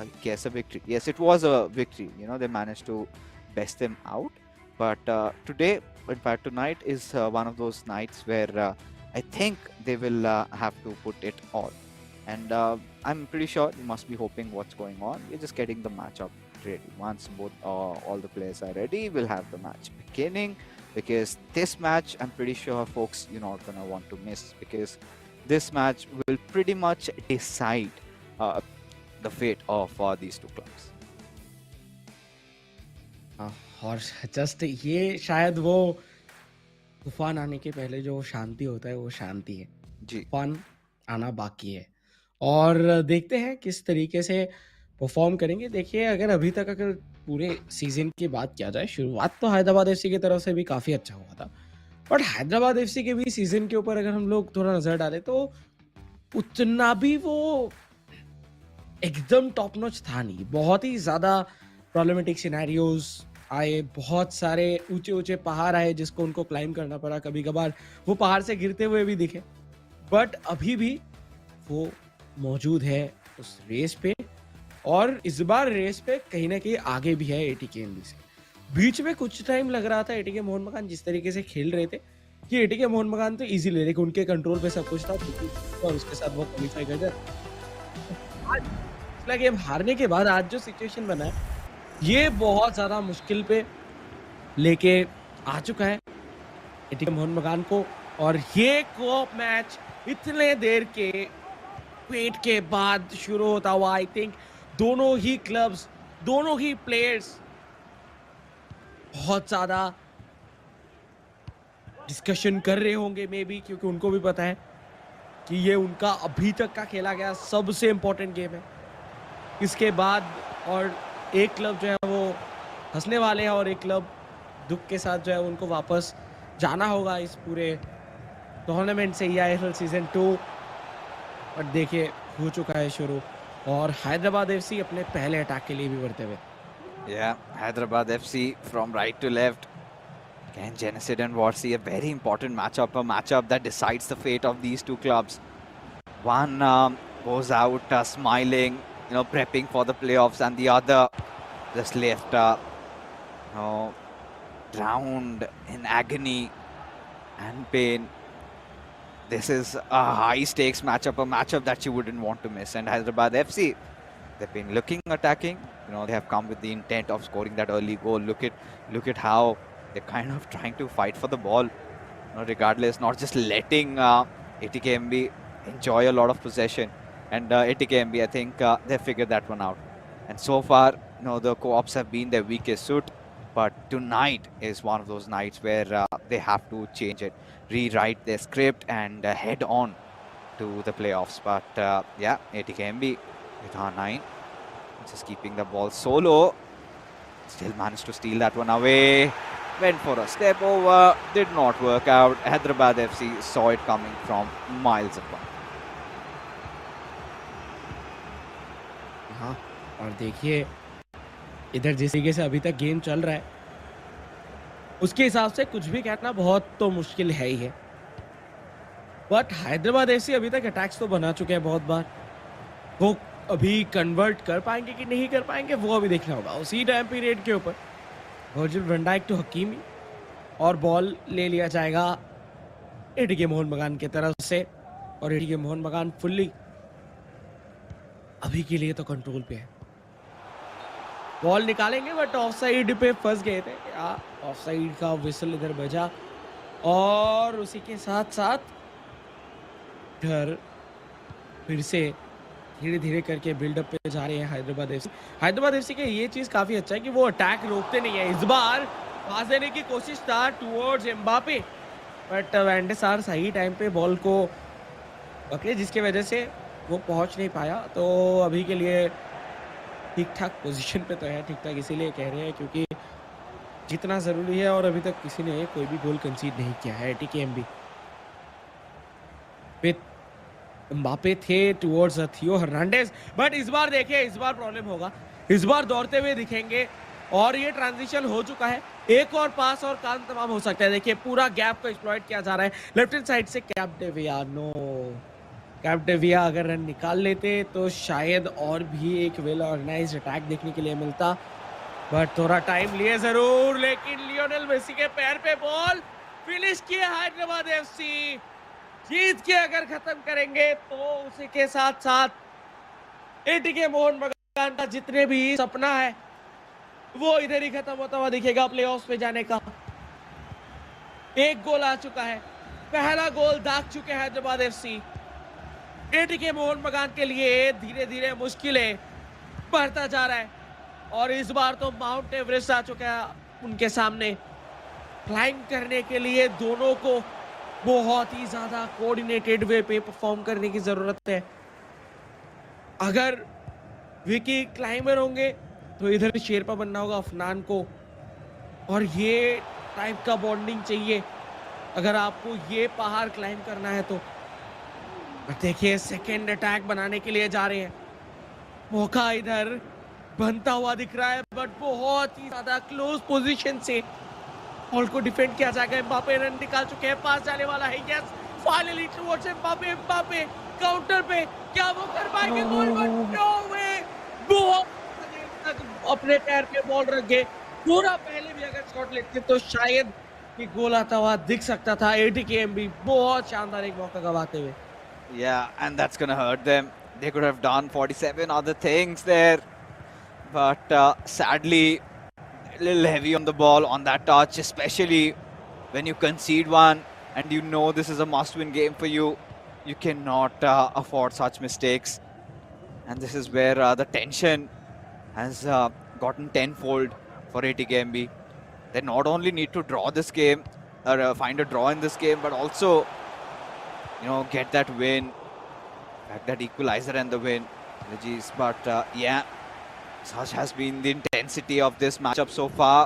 I guess, a victory. Yes, it was a victory. They managed to best them out. But today, in fact, tonight is one of those nights where I think they will have to put it all. And I'm pretty sure you must be hoping what's going on. You're just getting the matchup ready. Once all the players are ready, we'll have the match beginning. Because this match, I'm pretty sure, folks, you're not going to want to miss. Because this match will pretty much decide the fate of these two clubs. और just ये शायद वो तूफान आने के पहले जो शांति होता है वो शांति है जी तूफान आना बाकी है और देखते हैं किस तरीके से परफॉर्म करेंगे देखिए अगर पूरे सीजन की बात किया जाए शुरुआत तो हैदराबाद एफसी की तरफ से भी काफी अच्छा हुआ था बट हैदराबाद एफसी के भी सीजन के ऊपर अगर हम लोग थोड़ा नजर डालें तो उतना भी वो एकदम टॉप नॉच था नहीं बहुत ही ज्यादा प्रॉब्लमेटिक सिनेरियोज आए बहुत सारे ऊंचे ऊंचे पहाड़ आए जिसको उनको क्लाइम करना पड़ा कभी कभार वो पहाड़ से गिरते हुए भी दिखे बट अभी भी वो मौजूद है उस रेस पे और इस बार रेस पे कहीं ना कहीं आगे भी है एटीकेएमबी से बीच में कुछ टाइम लग रहा था एटीके मोहन बगान जिस तरीके से खेल रहे थे कि एटीके मोहन बगान तो इजी ले लेकिन उनके कंट्रोल पे सब कुछ था और उसके साथ वो क्वालिफाई कर गए गेम हारने के बाद आज जो सिचुएशन बना है ये बहुत ज्यादा मुश्किल पे लेके आ चुका है एटीके मोहन बगान को और ये कोप मैच इतने देर के वेट के बाद शुरू होता हुआ आई थिंक दोनों ही क्लब्स दोनों ही प्लेयर्स बहुत ज्यादा डिस्कशन कर रहे होंगे मे बी क्योंकि उनको भी पता है कि ये उनका अभी तक का खेला गया सबसे इंपॉर्टेंट गेम है इसके बाद और एक क्लब जो है वो हंसने वाले हैं और एक क्लब दुख के साथ जो है उनको वापस जाना होगा इस पूरे टूर्नामेंट से eISL सीजन 2 और देखिए हो चुका है शुरू और हैदराबाद एफसी अपने पहले अटैक के लिए भी बढ़ते हुए Yeah, Hyderabad FC from right to left. Again, Genesid and Warsi, a very important matchup, a matchup that decides the fate of these two clubs. One goes out smiling, prepping for the playoffs, and the other just left, drowned in agony and pain. This is a high-stakes matchup, a matchup that you wouldn't want to miss. And Hyderabad FC, they've been looking attacking. They have come with the intent of scoring that early goal. Look at how they're kind of trying to fight for the ball, regardless, not just letting ATKMB enjoy a lot of possession. And ATKMB, I think they figured that one out. And so far, the co-ops have been their weakest suit. But tonight is one of those nights where they have to change it, rewrite their script, and head on to the playoffs. But yeah, ATKMB with R9, just keeping the ball solo. Still managed to steal that one away. Went for a step over. Did not work out. Hyderabad FC saw it coming from miles apart. हाँ और देखिए इधर जिस तरीके से अभी तक game चल रहा है उसके हिसाब से कुछ भी कहना बहुत तो मुश्किल है ही है बट हैदराबाद एफसी अभी तक अटैक्स तो बना चुके हैं बहुत बार। वो अभी कन्वर्ट कर पाएंगे कि नहीं कर पाएंगे वो अभी देखना होगा। उसी टाइम पीरियड के ऊपर Virgil van Dijk to Hakimi और बॉल ले लिया जाएगा एटीके मोहन बगान की तरफ से, और एटीके मोहन बगान फुल्ली अभी के लिए तो कंट्रोल पे है। बॉल निकालेंगे बट ऑफ साइड पे फंस गए थे। ऑफ साइड का विसल इधर बजा और उसी के साथ साथ इधर फिर से धीरे धीरे करके बिल्डअप पे जा रहे हैं हैदराबाद एफसी। हैदराबाद एफसी का ये चीज काफी अच्छा है कि वो अटैक रोकते नहीं है। इस बार पास देने की कोशिश था टुवर्ड्स एम्बापे, बट वैन सार सही टाइम पे बॉल को पकड़े जिसकी वजह से वो पहुंच नहीं पाया। तो अभी के लिए ठीक ठाक पोजीशन पे तो है, ठीक ठाक इसीलिए कह रहे हैं क्योंकि जितना जरूरी है, और अभी तक किसी ने कोई भी गोल कंसीड नहीं किया है। ATKMB एम्बापे थे टुवर्ड्स थियो हर्नांडेज, बट इस बार देखिए इस बार प्रॉब्लम होगा। इस बार दौड़ते हुए दिखेंगे और ये ट्रांजिशन हो चुका है। एक और पास और काम तमाम हो सकता है। देखिए पूरा गैप को एक्सप्लॉइट किया जा रहा है लेफ्ट हैंड साइड से। कैप्डेविया नो, कैप्डेविया अगर रन निकाल लेते तो शायद और भी एक वेल ऑर्गेनाइज्ड अटैक देखने के लिए मिलता, बट थोड़ा टाइम लिए जरूर। लेकिन लियोनेल मेसी के पैर पे बॉल फिनिश किया हैदराबाद एफसी। जीत के अगर खत्म करेंगे तो उसी के साथ साथ एटीके मोहन बगान का जितने भी सपना है वो इधर ही खत्म होता हुआ दिखेगा प्लेऑफ्स पे जाने का। एक गोल आ चुका है, पहला गोल दाग चुके हैं हैदराबाद एफसी। एटीके मोहन बगान के लिए धीरे धीरे मुश्किलें बढ़ता जा रहा है और इस बार तो माउंट एवरेस्ट आ चुका है उनके सामने। क्लाइंब करने के लिए दोनों को बहुत ही ज्यादा कोऑर्डिनेटेड वे पे परफॉर्म करने की जरूरत है। अगर विकी क्लाइंबर होंगे तो इधर शेरपा बनना होगा अफनान को, और ये टाइप का बॉन्डिंग चाहिए अगर आपको ये पहाड़ क्लाइंब करना है तो। देखिए सेकेंड अटैक बनाने के लिए जा रहे हैं, मौका इधर बनता हुआ दिख रहा है, बट बहुत ही ज्यादा क्लोज पोजीशन से बॉल को डिफेंड किया जाएगा। एम्बापे रन निकाल चुके हैं, पास जाने वाला है, yes finally towards Mbappe. Mbappe counter पे क्या वो कर पाएंगे गोल? नो वे, बहुत देर तक अपने पैर पे बॉल रख गए। पूरा पहले भी अगर शॉट लेते तो शायद ये गोल आता हुआ दिख सकता था। ATKMB बहुत शानदार एक मौका गवाते हुए। Yeah, and that's gonna hurt them. They could have done 47 other things there, but sadly, a little heavy on the ball on that touch, especially when you concede one and you know this is a must-win game for you. You cannot afford such mistakes, and this is where the tension has gotten tenfold for ATKMB. They not only need to draw this game or find a draw in this game, but also get that win, that equalizer and the win. Jeez, but yeah, such has been the intensity of this matchup so far.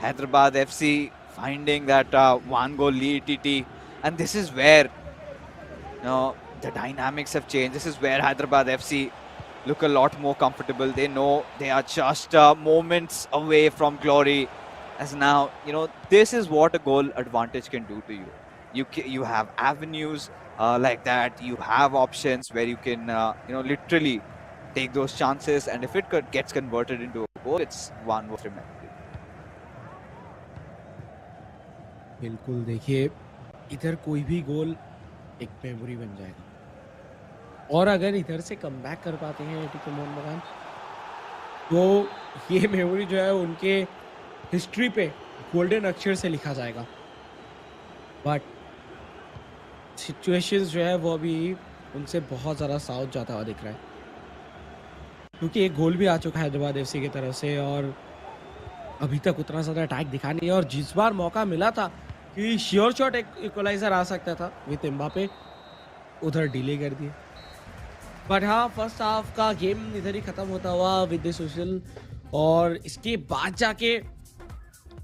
Hyderabad FC finding that one goal lead TT, and this is where the dynamics have changed. This is where Hyderabad FC look a lot more comfortable. They know they are just moments away from glory, as now this is what a goal advantage can do to you. You have avenues like that. You have options where you can literally take those chances, and if it gets converted into a goal, it's one worth remembering. बिल्कुल, देखिए इधर कोई भी गोल एक memory बन जाएगा, और अगर इधर से कमबैक कर पाते हैं एटीके मोहन बगान तो ये मेमोरी जो है उनके हिस्ट्री पे गोल्डन अक्षर से लिखा जाएगा। बट सिचुएशंस जो है वो अभी उनसे बहुत ज़्यादा साउथ जाता हुआ दिख रहा है, क्योंकि एक गोल भी आ चुका है हैदराबाद एफसी की तरफ से और अभी तक उतना ज़्यादा अटैक दिखा नहीं है। और जिस बार मौका मिला था कि श्योर शॉट एक इक्वलाइजर आ सकता था विद एम्बापे, उधर डिले कर दिए। बट हाँ, फर्स्ट हाफ का गेम इधर ही खत्म होता हुआ विद दिस व्हिसल, और इसके बाद जाके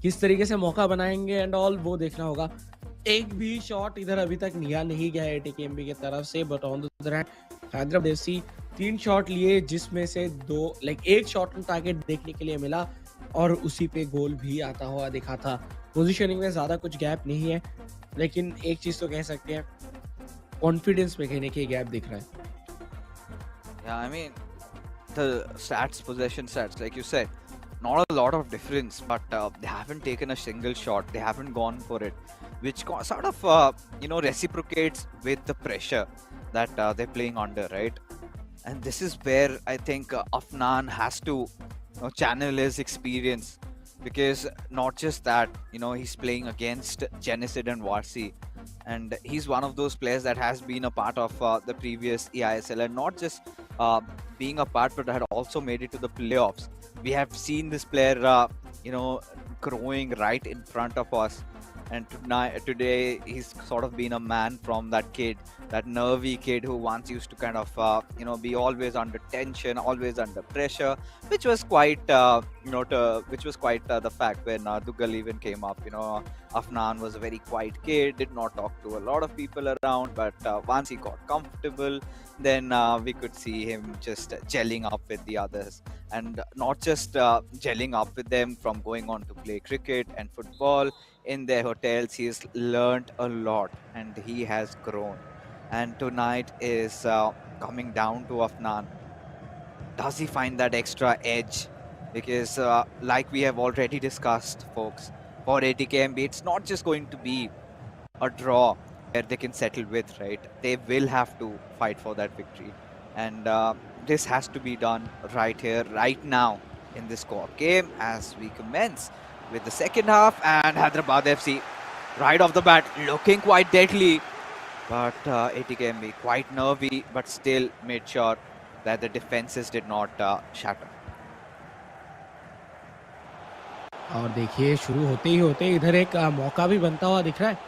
किस तरीके से मौका बनाएंगे एंड ऑल वो देखना होगा। एक भी शॉट इधर अभी तक लिया नहीं गया है एटीकेएमबी की तरफ से, but on the other hand Hyderabad FC 3 shot लिए जिसमें से 2 एक शॉट ऑन टारगेट देखने के लिए मिला और उसी पे गोल भी आता हुआ दिखा था। पोजीशनिंग में ज़्यादा कुछ गैप नहीं है, लेकिन एक चीज़ तो कह सकते हैं कॉन्फिडेंस में कहीं ना कहीं गैप दिख रहा है। Yeah, I mean, the stats, possession stats, like you said, not a lot of difference, but they haven't taken a single shot. They haven't gone for it, which sort of, reciprocates with the pressure that they're playing under, right? And this is where I think Afnan has to channel his experience, because not just that, he's playing against Genesid and Varsi, and he's one of those players that has been a part of the previous eISL, and not just uh, being a part, but had also made it to the playoffs. We have seen this player, growing right in front of us, and today he's sort of been a man from that kid, that nervy kid who once used to kind of be always under tension, always under pressure, which was quite which was quite the fact when Dugal even came up. Afnan was a very quiet kid, did not talk to a lot of people around, but once he got comfortable, then we could see him just gelling up with the others, and not just gelling up with them from going on to play cricket and football in their hotels. He's learned a lot and he has grown. And tonight is coming down to Afnan. Does he find that extra edge? Because, like we have already discussed, folks, for ATKMB, it's not just going to be a draw where they can settle with, right? They will have to fight for that victory. And this has to be done right here, right now, in this core game as we commence with the second half. And Hyderabad FC, right off the bat, looking quite deadly. But ATKMB quite nervy, but still made sure that the defenses did not shatter. और देखिए शुरू होते ही होते इधर एक मौका भी बनता हुआ दिख रहा है,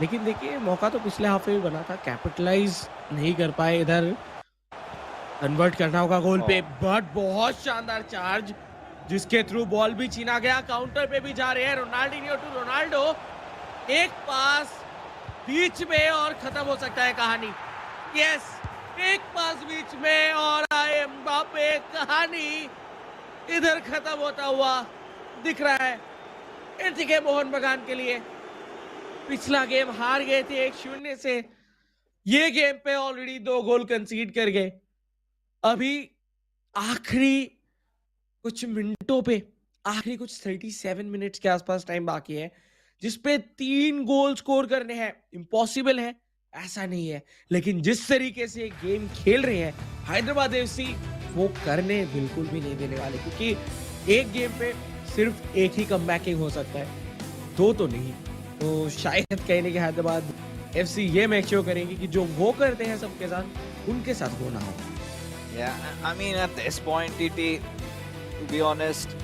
लेकिन देखिए मौका तो पिछले हाफ में भी बना था, कैपिटलाइज नहीं कर पाए, इधर कन्वर्ट करना होगा गोल पे, बट बहुत शानदार चार्ज जिसके थ्रू बॉल भी छीना गया, काउंटर पे भी जा रहे हैं रोनाल्डिनियो टू रोनाल्डो, एक पास बीच में और खत्म हो सकता है कहानी। यस, एक पास बीच में और एम्बापे, कहानी इधर खत्म होता हुआ दिख रहा है एटीके मोहन बगान के लिए। पिछला गेम हार गए थे 1-0 से, ये गेम पे ऑलरेडी 2 गोल कंसीड कर गए। अभी आखिरी कुछ मिनटों पे, आखिरी कुछ 37 मिनट्स के आसपास टाइम बाकी है, जिसपे 3 गोल स्कोर करने हैं। इम्पॉसिबल है ऐसा नहीं है, लेकिन जिस तरीके से गेम खेल रहे हैं हैदराबाद एफसी, वो करने बिल्कुल भी नहीं देने वाले, क्योंकि एक गेम पे सिर्फ एक ही कमबैकिंग हो सकता है, 2 तो नहीं। तो शायद कहने के हैदराबाद एफसी ये मेक श्योर करेंगे कि जो वो करते हैं सबके साथ, उनके साथ वो ना हो। Yeah, I mean, at this point, TT, to be honest,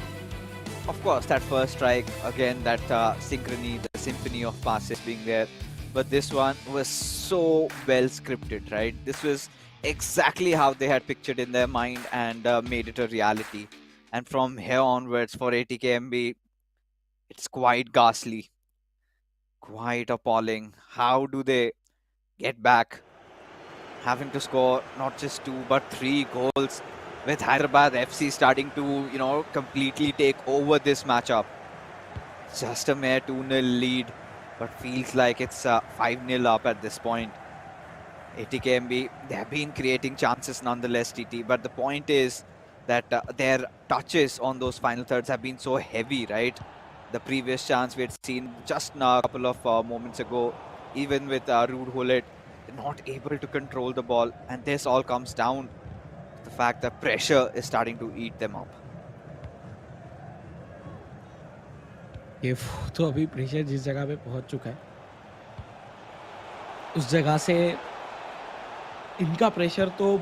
of course, that first strike, again, that synchrony, the symphony of passes being there. But this one was so well scripted, right? This was exactly how they had pictured in their mind and made it a reality. And from here onwards, for ATKMB, it's quite ghastly, quite appalling. How do they get back? Having to score not just 2 but 3 goals, with Hyderabad FC starting to, completely take over this matchup. Just a mere 2-0 lead, but feels like it's 5-0 up at this point. ATKMB, they have been creating chances nonetheless, TT, but the point is that their touches on those final thirds have been so heavy, right? The previous chance we had seen just a couple of moments ago, even with Ruud Gullit, not able to control the ball, and this all comes down to the fact that pressure is starting to eat them up. ये तो अभी pressure जिस जगह पे पहुंच चुका है, उस जगह से इनका प्रेशर तो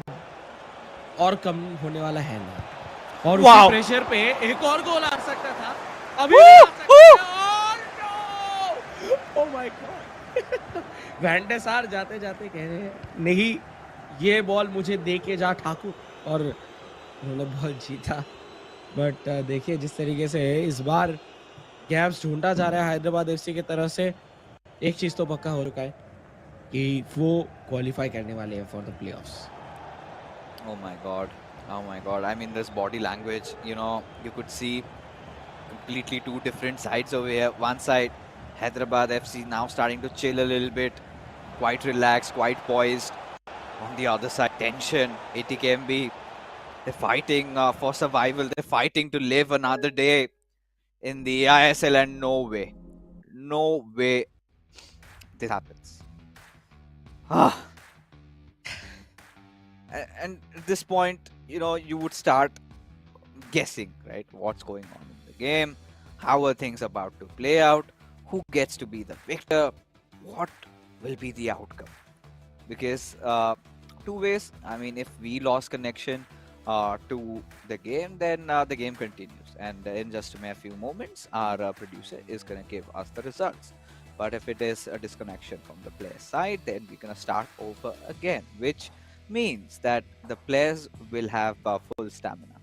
और कम होने वाला है ना, और उसी प्रेशर पे एक और गोल आ सकता था, अभी आ सकता है। ओह माय गॉड, वैंडे सार जाते जाते कह रहे हैं नहीं, ये बॉल मुझे दे के जा ठाकुर, और उन्होंने बॉल जीता। बट देखिए जिस तरीके से इस बार गैप्स ढूंढा जा रहा है हैदराबाद एफसी की तरफ से, एक चीज तो पक्का हो चुका है कि वो क्वालिफाई करने वाले हैं for the playoffs. Oh my god, I mean, this body language, you could see completely 2 different sides over here. One side, Hyderabad FC now starting to chill a little bit, quite relaxed, quite poised. On the other side, tension. ATKMB, they're fighting for survival. They're fighting to live another day in the eISL, and no way this happens. Ah, and at this point, you would start guessing, right? What's going on in the game? How are things about to play out? Who gets to be the victor? What will be the outcome? Because two ways. I mean, if we lost connection to the game, then the game continues, and in just a few moments, our producer is gonna give us the results. But if it is a disconnection from the player side, then we're gonna start over again, which means that the players will have full stamina.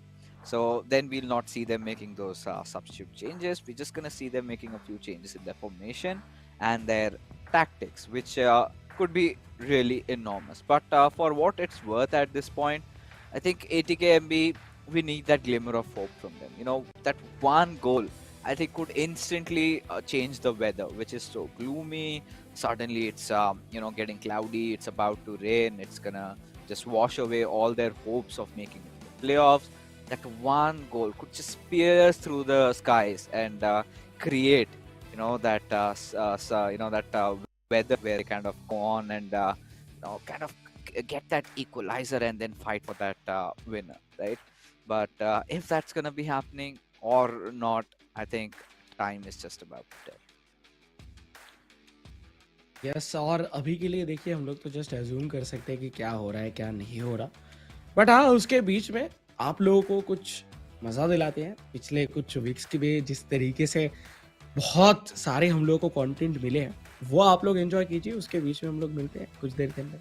So then we'll not see them making those substitute changes. We're just gonna see them making a few changes in their formation and their tactics, which could be really enormous. But for what it's worth at this point, I think ATKMB, we need that glimmer of hope from them. That one goal, I think, could instantly change the weather, which is so gloomy. Suddenly it's getting cloudy, it's about to rain, it's gonna just wash away all their hopes of making it to the playoffs. That one goal could just pierce through the skies and create that weather where they kind of go on and kind of get that equalizer and then fight for that winner, right? But if that's gonna be happening or not, I think time is just about to tell. Yes, और अभी के लिए देखिए हम लोग तो just assume कर सकते हैं कि क्या हो रहा है क्या नहीं हो रहा, बट हाँ उसके बीच में आप लोगों को कुछ मज़ा दिलाते हैं पिछले कुछ वीक्स के भी, जिस तरीके से बहुत सारे हम लोगों को कंटेंट मिले हैं वो आप लोग एंजॉय कीजिए। उसके बीच में हम लोग मिलते हैं कुछ देर के अंदर।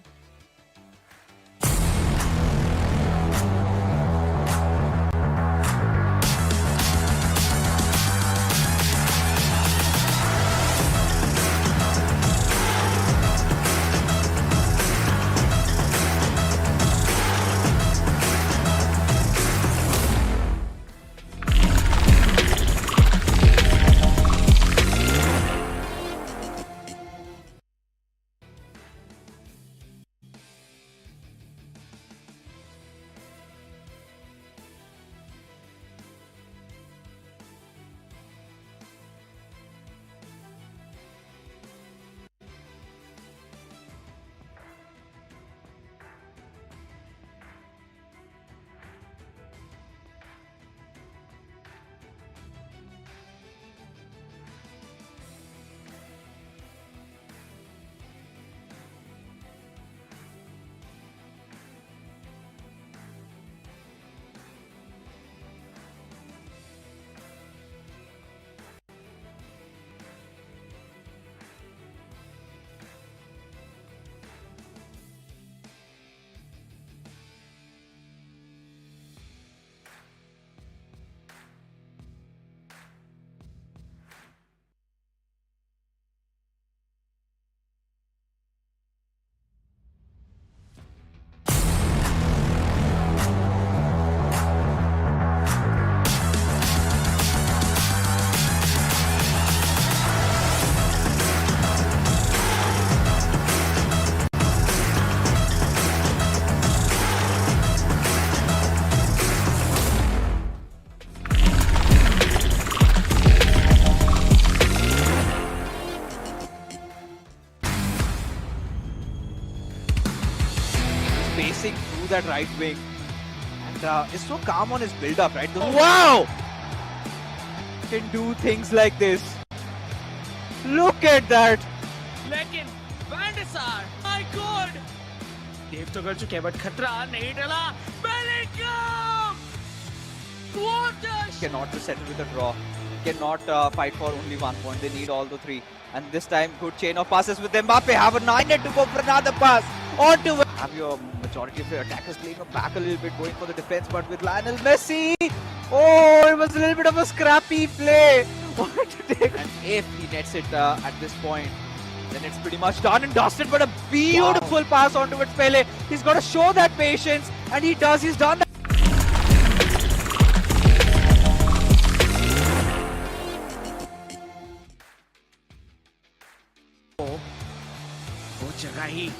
Pacing through that right wing and is so calm on his build-up, right? Wow! Can do things like this. Look at that! लेकिन बैंडिसार, माय गॉड, देव तो कर चुके हैं बट खतरा नहीं टला। Bellingham, what a Cannot just settle with a draw. Cannot fight for only 1 point. They need all the three. And this time, good chain of passes with Mbappe. Have a 9 to go for another pass. On to have your majority of your attackers playing back a little bit, going for the defense, but with Lionel Messi. Oh, it was a little bit of a scrappy play. And if he nets it at this point, then it's pretty much done and dusted. But a beautiful pass onto it, Pele. He's got to show that patience, and he does. He's done that. वो जगह ही,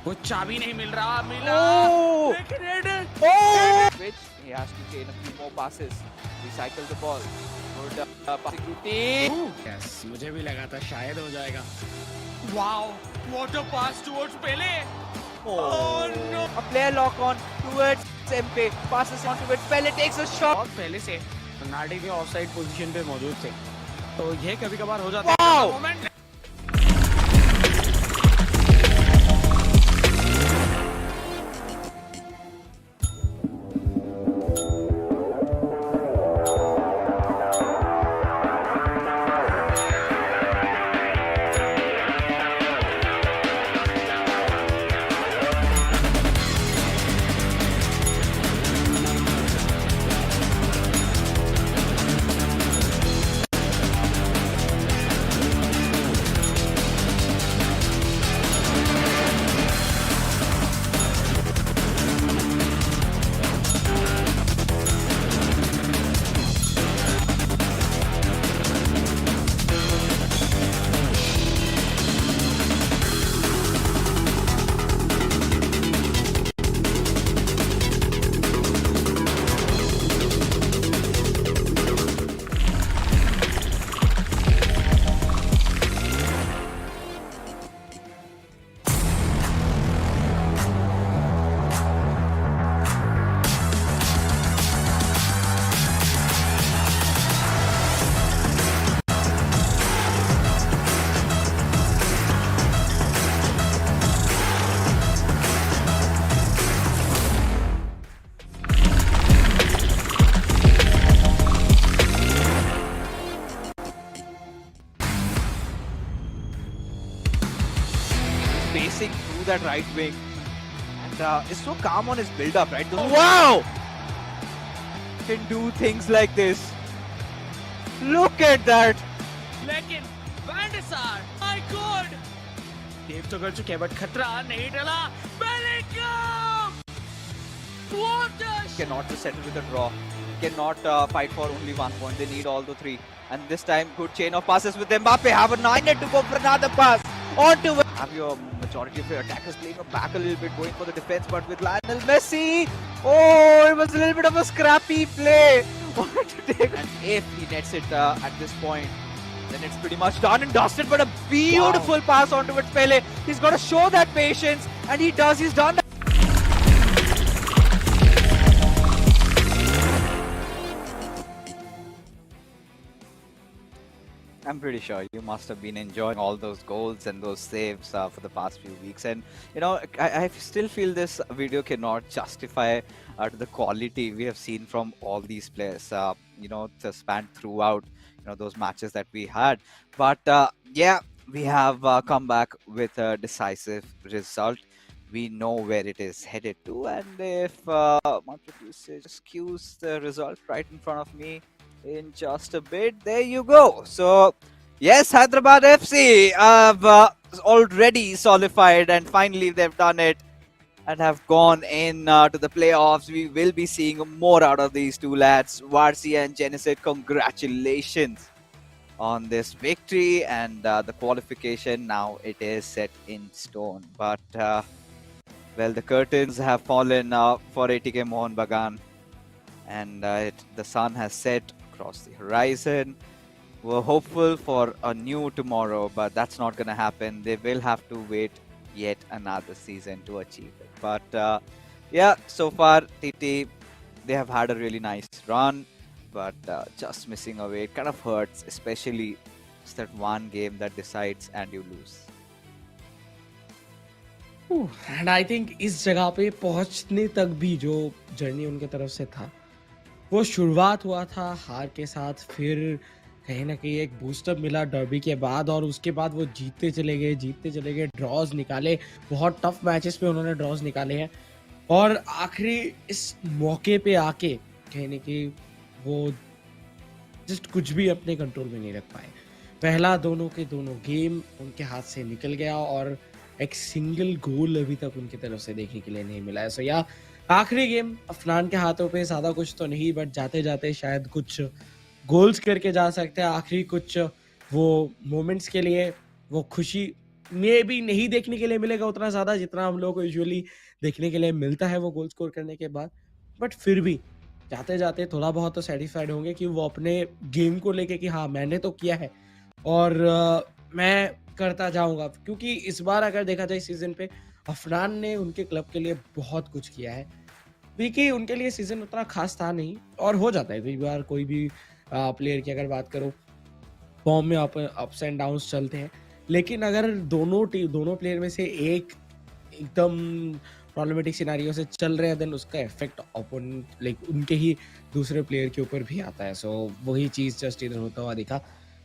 वो चाबी नहीं मिल रहा, मिला Oh! लेकिन header Which he has to chain a few more passes, recycle the ball. Good passing routine. Yes, मुझे भी लगा था शायद हो जाएगा। Wow, what a pass towards Pele. Oh no! A player lock on towards MP. Passes on towards Pele, takes a shot. बहुत पहले से नाडी भी ऑफसाइड पोजीशन पे मौजूद थे, तो ये कभी-कभार हो जाता Wow! है moment. Pacing through that right wing and is so calm on his build-up, right? Wow! Can do things like this. Look at that! लेकिन वैंडसार, माय गॉड, सेव तो कर चुके हैं बट खतरा नहीं टला। Bellingham, what a Cannot just settle with a draw. Cannot fight for only 1 point. They need all the 3. And this time, good chain of passes with Mbappe. Have a 9 to go for another pass. On to have your majority of your attackers playing back a little bit, going for the defense, but with Lionel Messi. Oh, it was a little bit of a scrappy play. Wanted to take, and if he nets it at this point, then it's pretty much done and dusted. But a beautiful pass on towards Pele. He's got to show that patience, and he does. He's done that. I'm pretty sure you must have been enjoying all those goals and those saves for the past few weeks. And you know, I still feel this video cannot justify the quality we have seen from all these players. You know, to span throughout those matches that we had. But yeah, we have come back with a decisive result. We know where it is headed to, and if just cues the result right in front of me in just a bit, there you go. So yes, Hyderabad FC have already solidified, and finally they've done it and have gone in to the playoffs. We will be seeing more out of these two lads, Varsi and Genesis. Congratulations on this victory, and the qualification now it is set in stone. But well, the curtains have fallen for ATK Mohun Bagan, and the sun has set across the horizon. We're hopeful for a new tomorrow, but that's not going to happen. They will have to wait yet another season to achieve it. But yeah, so far TT, they have had a really nice run, but just missing away, it kind of hurts, especially it's that one game that decides and you lose. And I think इस जगह पे पहुंचने तक भी जो journey उनके तरफ से था, वो शुरुआत हुआ था हार के साथ, फिर कहीं ना कहीं एक बूस्टअप मिला डर्बी के बाद, और उसके बाद वो जीतते चले गए, ड्रॉज निकाले, बहुत टफ मैचेस पे उन्होंने ड्रॉज निकाले हैं, और आखिरी इस मौके पे आके कहीं ना कहीं वो जस्ट कुछ भी अपने कंट्रोल में नहीं रख पाए। पहला दोनों गेम उनके हाथ से निकल गया, और एक सिंगल गोल अभी तक उनकी तरफ से देखने के लिए नहीं मिला है। सो या आखिरी गेम अफनान के हाथों पे ज़्यादा कुछ तो नहीं, बट जाते जाते शायद कुछ गोल्स करके जा सकते हैं, आखिरी कुछ वो मोमेंट्स के लिए, वो खुशी मे बी नहीं देखने के लिए मिलेगा उतना ज़्यादा जितना हम लोग को यूजुअली देखने के लिए मिलता है वो गोल स्कोर करने के बाद। बट फिर भी जाते-जाते थोड़ा बहुत तो सैटिस्फाइड होंगे कि वो अपने गेम को लेके कि हाँ, मैंने तो किया है और मैं करता जाऊँगा। क्योंकि इस बार अगर देखा जाए सीज़न पे अफनान ने उनके क्लब के लिए बहुत कुछ किया है। देखिए उनके लिए सीज़न उतना ख़ास था नहीं और हो जाता है कई बार कोई भी प्लेयर की अगर बात करो फॉर्म में अप्स एंड डाउन्स चलते हैं। लेकिन अगर दोनों प्लेयर में से एक एकदम प्रॉब्लमेटिक सिनेरियो से चल रहे हैं देन उसका इफेक्ट ओपोनेंट लाइक उनके ही दूसरे प्लेयर के ऊपर भी आता है। सो वही चीज़ जस्ट इधर होता हुआ दिखा।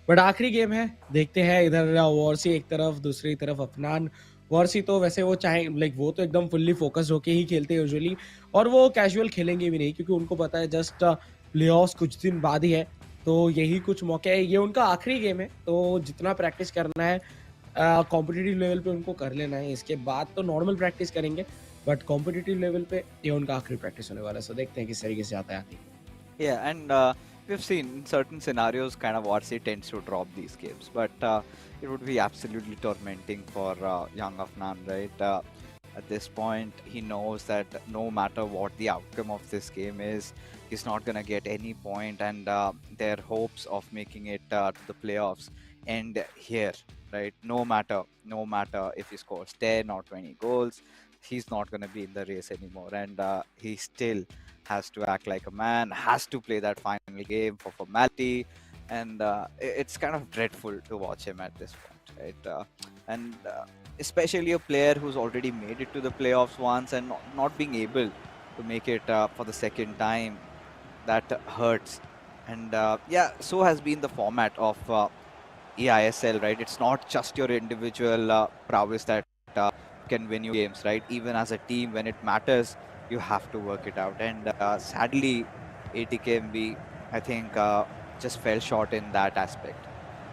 बट आखिरी गेम है, देखते हैं इधर वॉरसी एक तरफ, दूसरी तरफ अफनान। वॉरसी तो वैसे वो चाहे लाइक वो तो एकदम फुल्ली फोकस्ड होके ही खेलते हैं यूजुअली और वो कैजुअल खेलेंगे भी नहीं क्योंकि उनको पता है जस्ट प्लेऑफ्स कुछ दिन बाद ही है। तो यही कुछ मौके है, ये उनका आखिरी गेम है, तो जितना प्रैक्टिस करना है कॉम्पिटिटिव लेवल पे उनको कर लेना है। इसके बाद तो नॉर्मल प्रैक्टिस करेंगे, बट कॉम्पिटिटिव लेवल पे ये उनका आखिरी प्रैक्टिस होने वाला है। सो देखते हैं किस तरीके से आता है आगे। Yeah, and we've seen in certain scenarios kind of Varsity tends to drop these games, but it would be absolutely tormenting for young Afnan, right? At this point, he knows that no matter what the outcome of this game is, he's not gonna get any point, and their hopes of making it to the playoffs end here, right? No matter if he scores 10 or 20 goals, he's not gonna be in the race anymore, and he still has to act like a man, has to play that final game for formality, and it's kind of dreadful to watch him at this point, right? And especially a player who's already made it to the playoffs once and not being able to make it for the second time, that hurts. And yeah, so has been the format of eISL, right? It's not just your individual prowess that can win you games, right? Even as a team, when it matters, you have to work it out. And sadly, ATKMB, I think, just fell short in that aspect.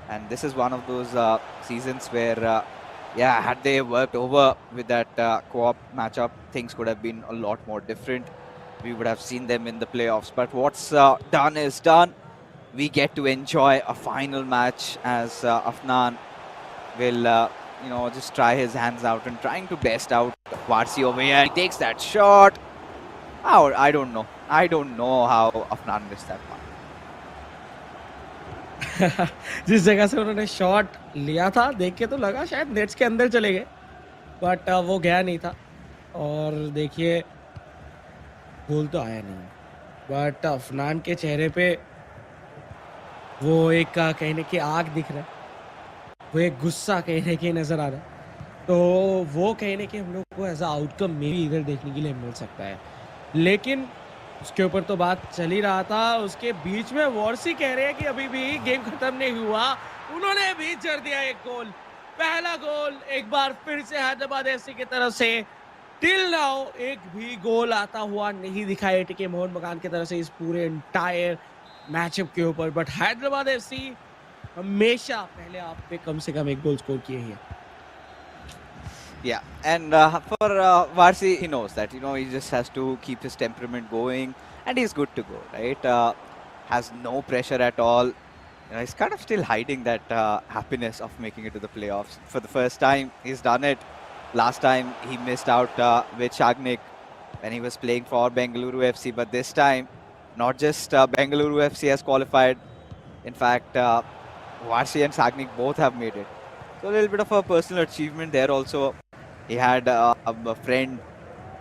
And this is one of those seasons where, yeah, had they worked over with that co-op matchup, things could have been a lot more different. We would have seen them in the playoffs. But what's done is done. We get to enjoy a final match as Afnan will, just try his hands out and trying to best out Varsi over here. He takes that shot. Oh, I don't know. I don't know how Afnan missed that one. जिस जगह से उन्होंने shot लिया था देख के तो लगा शायद नेट्स के अंदर चले गए, बट वो गया नहीं था और देखिए गोल तो आया नहीं। बट अफनान के चेहरे पे वो एक कहने की आग दिख रहा है, वो एक गुस्सा कहने की नज़र आ रहा है। तो वो कहने के हम लोग को एज़ अ आउटकम में भी इधर देखने के लिए मिल सकता है। लेकिन उसके ऊपर तो बात चल ही रहा था, उसके बीच में वॉरसी कह रहे हैं कि अभी भी गेम खत्म नहीं हुआ। उन्होंने भी जड़ दिया एक गोल, पहला गोल एक बार फिर से हैदराबाद एफसी की तरफ से। टिल नाउ एक भी गोल आता हुआ नहीं दिखा एटीके मोहन बगान की तरफ से इस पूरे एंटायर मैचअप के ऊपर। बट हैदराबाद एफसी हमेशा पहले आप पे कम से कम एक गोल स्कोर किए ही है। Yeah, and for Varsi, he knows that, he just has to keep his temperament going, and he's good to go, right? Has no pressure at all. He's kind of still hiding that happiness of making it to the playoffs. For the first time, he's done it. Last time, he missed out with Shagnik when he was playing for Bengaluru FC, but this time, not just Bengaluru FC has qualified. In fact, Varsi and Sagnik both have made it. So a little bit of a personal achievement there also. He had a friend,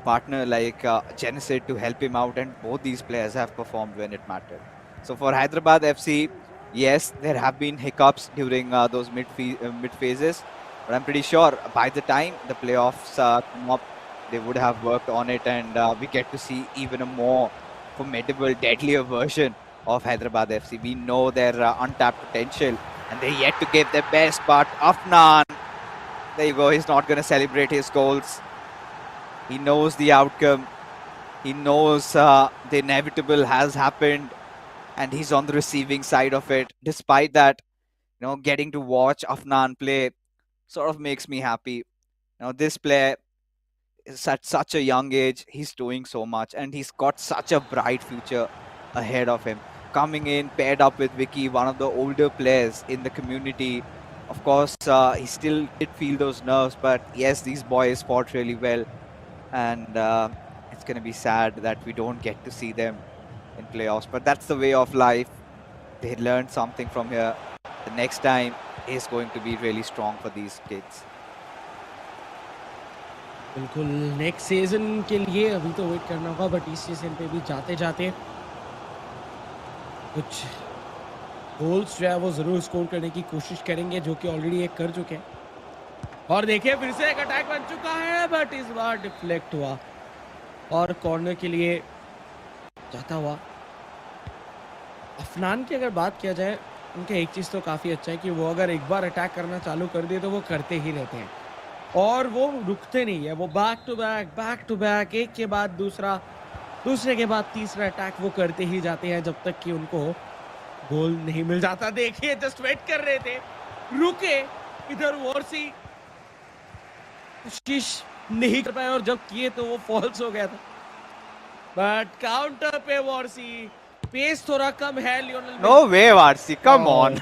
partner like Genesis to help him out, and both these players have performed when it mattered. So for Hyderabad FC, yes, there have been hiccups during those mid phases, but I'm pretty sure by the time the playoffs come up, they would have worked on it, and we get to see even a more formidable, deadlier version of Hyderabad FC. We know their untapped potential, and they're yet to give their best, but Afnan, there you go, he's not going to celebrate his goals. He knows the outcome. He knows the inevitable has happened, and he's on the receiving side of it. Despite that, getting to watch Afnan play sort of makes me happy. This player is at such a young age, he's doing so much, and he's got such a bright future ahead of him. Coming in, paired up with Vicky, one of the older players in the community Of course, he still did feel those nerves, but yes, these boys fought really well, and it's going to be sad that we don't get to see them in playoffs. But that's the way of life. They learned something from here. The next time is going to be really strong for these kids. बिल्कुल next season के लिए अभी तो wait करना होगा, but इस season पे भी जाते जाते कुछ गोल्स जो है वो जरूर स्कोर करने की कोशिश करेंगे, जो कि ऑलरेडी एक कर चुके हैं। और देखिए फिर से एक अटैक बन चुका है, बट इस बार डिफ्लेक्ट हुआ और कॉर्नर के लिए जाता हुआ। अफनान की अगर बात किया जाए, उनके एक चीज़ तो काफ़ी अच्छा है कि वो अगर एक बार अटैक करना चालू कर दिए तो वो करते ही रहते हैं और वो रुकते नहीं है। वो बैक टू बैक एक के बाद दूसरा, दूसरे के बाद तीसरा अटैक वो करते ही जाते हैं जब तक कि उनको गोल नहीं मिल जाता। देखिए जस्ट वेट कर रहे थे, रुके, इधर वॉर्सी कोशिश नहीं कर पाए और जब किए तो वो फॉल्स हो गया था। बट काउंटर पे वॉर्सी, पेस थोड़ा कम है Lionel. No way, Varsi, come on.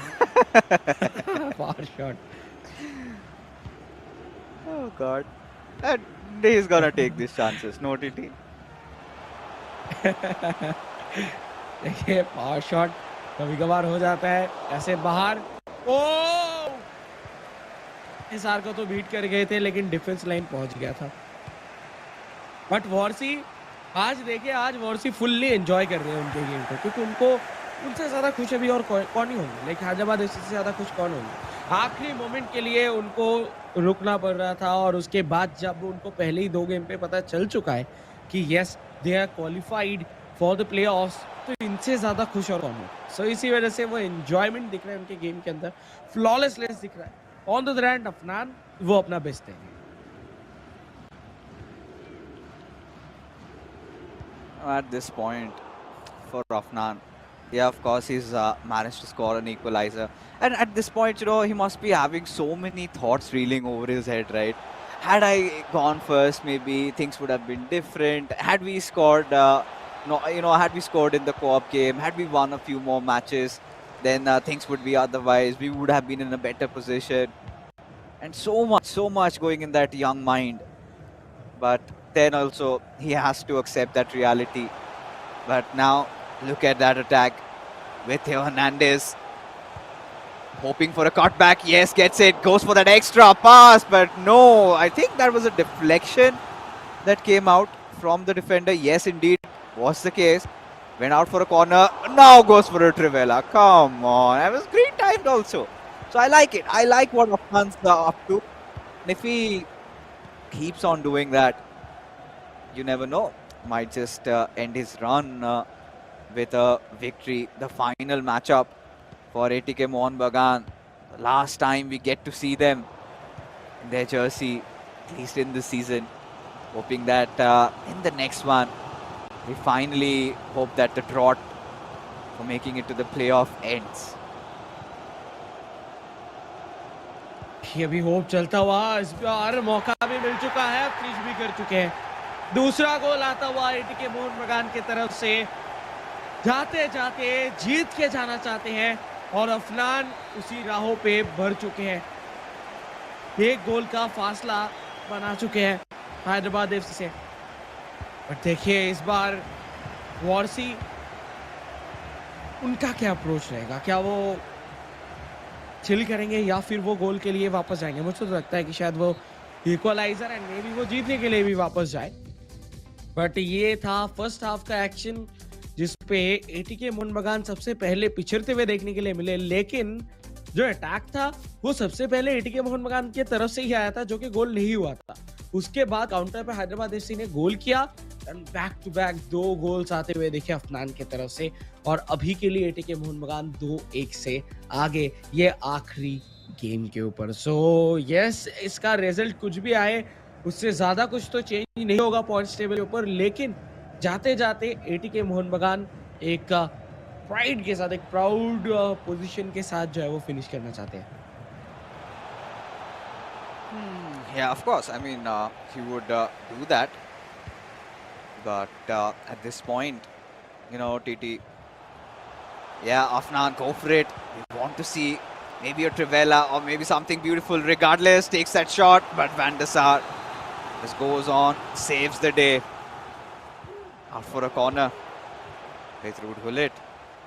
Far shot. Oh God. And he's gonna take these chances, no TT. देखिए पावर शॉट कभी कभार हो जाता है ऐसे बाहर। ओ एसआर को तो बीट कर गए थे, लेकिन डिफेंस लाइन पहुंच गया था। बट वॉर्सी आज देखिए, आज वॉर्सी फुल्ली एंजॉय कर रहे हैं उनके गेम को, क्योंकि उनको उनसे ज़्यादा खुश अभी और कौन ही होंगे। लेकिन हैदराबाद एफसी से ज़्यादा खुश कौन होंगे। आखिरी मोमेंट के लिए उनको रुकना पड़ रहा था और उसके बाद जब उनको पहले ही 2 गेम पे पता चल चुका है कि yes they are qualified for the playoffs, तो इनसे ज़्यादा खुश और कौन हो। सो इसी वजह से वो एंजॉयमेंट दिख रहा है उनके गेम के अंदर, फ्लॉलेसनेस दिख रहा है। On the other hand Afnan वो अपना बेस्ट है। At this point for Afnan, yeah, of course he's managed to score an equalizer, and at this point, you know, he must be having so many thoughts reeling over his head, right? Had I gone first, maybe things would have been different. Had we scored, no, you know, had we scored in the co-op game, had we won a few more matches, then things would be otherwise. We would have been in a better position, and so much going in that young mind. But then also he has to accept that reality. But now look at that attack with Theo Hernandez hoping for a cutback. Yes, gets it, goes for that extra pass, but no, I think that was a deflection that came out from the defender. Yes, indeed was the case. Went out for a corner, now goes for a Trivela. Come on, that was great timed also. So I like it. I like what Afghan's up to. And if he keeps on doing that, you never know, might just end his run with a victory. The final matchup for ATK Mohun Bagan. The last time we get to see them in their jersey, at least in this season. Hoping that in the next one, we finally hope that the drought for making it to the playoff ends. ये भी hope चलता हुआ, इस बार मौका भी मिल चुका है, finish भी कर चुके हैं। दूसरा गोल आता हुआ एटीके मोहन बगान की तरफ से। जाते जाते जीत के जाना चाहते हैं और अफनान उसी राहों पे भर चुके हैं। एक गोल का फासला बना चुके हैं हैदराबाद एफसी से। बट देखिए इस बार वॉर्सी, उनका क्या अप्रोच रहेगा? क्या वो चिल करेंगे या फिर वो गोल के लिए वापस जाएंगे? मुझे तो लगता है कि शायद वो इक्वलाइजर एंड मे बी वो जीतने के लिए भी वापस जाए। बट ये था फर्स्ट हाफ का एक्शन, जिसपे एटीके मोहन बगान सबसे पहले पिछड़ते हुए देखने के लिए मिले। लेकिन जो अटैक था वो सबसे पहले एटीके मोहन बगान की तरफ से ही आया था, जो कि गोल नहीं हुआ था। उसके बाद काउंटर पे हैदराबाद एफसी ने गोल किया and back to back 2 goals आते हुए देखे अफनान की तरफ से। और अभी के लिए एटीके मोहन बगान 2-1 से आगे, ये आखिरी गेम के ऊपर। सो यस, इसका रिजल्ट कुछ भी आए उससे ज्यादा कुछ तो चेंज नहीं होगा पॉइंट्स टेबल के ऊपर। लेकिन जाते जाते एटीके मोहन बगान एक प्राइड के साथ, एक प्राउड पोजीशन के साथ जो है वो फिनिश करना चाहते हैं। Yeah, of course. I mean, he would do that. But at this point, you know, TT, yeah, Afnan, go for it. We want to see maybe a Trivela or maybe something beautiful. Regardless, takes that shot, but Van der Sar just goes on, saves the day. Out for a corner. Play through to Hullet.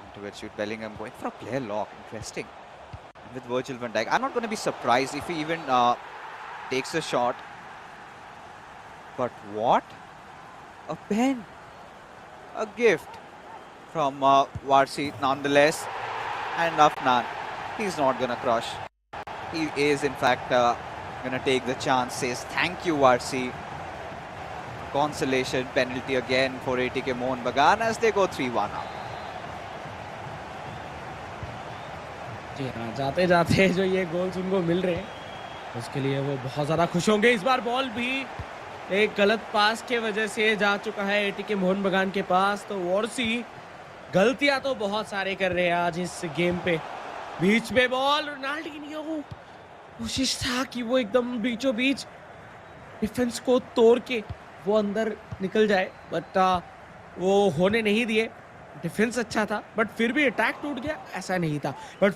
Into it, shoot Bellingham going for a player lock. Interesting. And with Virgil van Dijk, I'm not going to be surprised if he even takes a shot. But what? A pen. A gift from Varsi nonetheless. And Afnan, he's not going to crush. He is in fact going to take the chance. Says thank you Varsi. Consolation penalty again for ATK Mohun Bagan as they go 3-1 up. जी हाँ, जाते जाते जो ये goals उनको मिल रहे हैं उसके लिए वो बहुत ज़्यादा खुश होंगे। इस बार बॉल भी एक गलत पास के वजह से जा चुका है एटीके मोहन बगान के पास। तो वॉर्सी गलतियां तो बहुत सारे कर रहे हैं आज इस गेम पे। बीच में बॉल रोनाल्डिनियो, कोशिश था कि वो एकदम बीचों बीच डिफेंस को तोड़ के वो अंदर निकल जाए, बट वो होने नहीं दिए। डिफेंस अच्छा था बट फिर भी अटैक टूट गया, ऐसा नहीं था। बट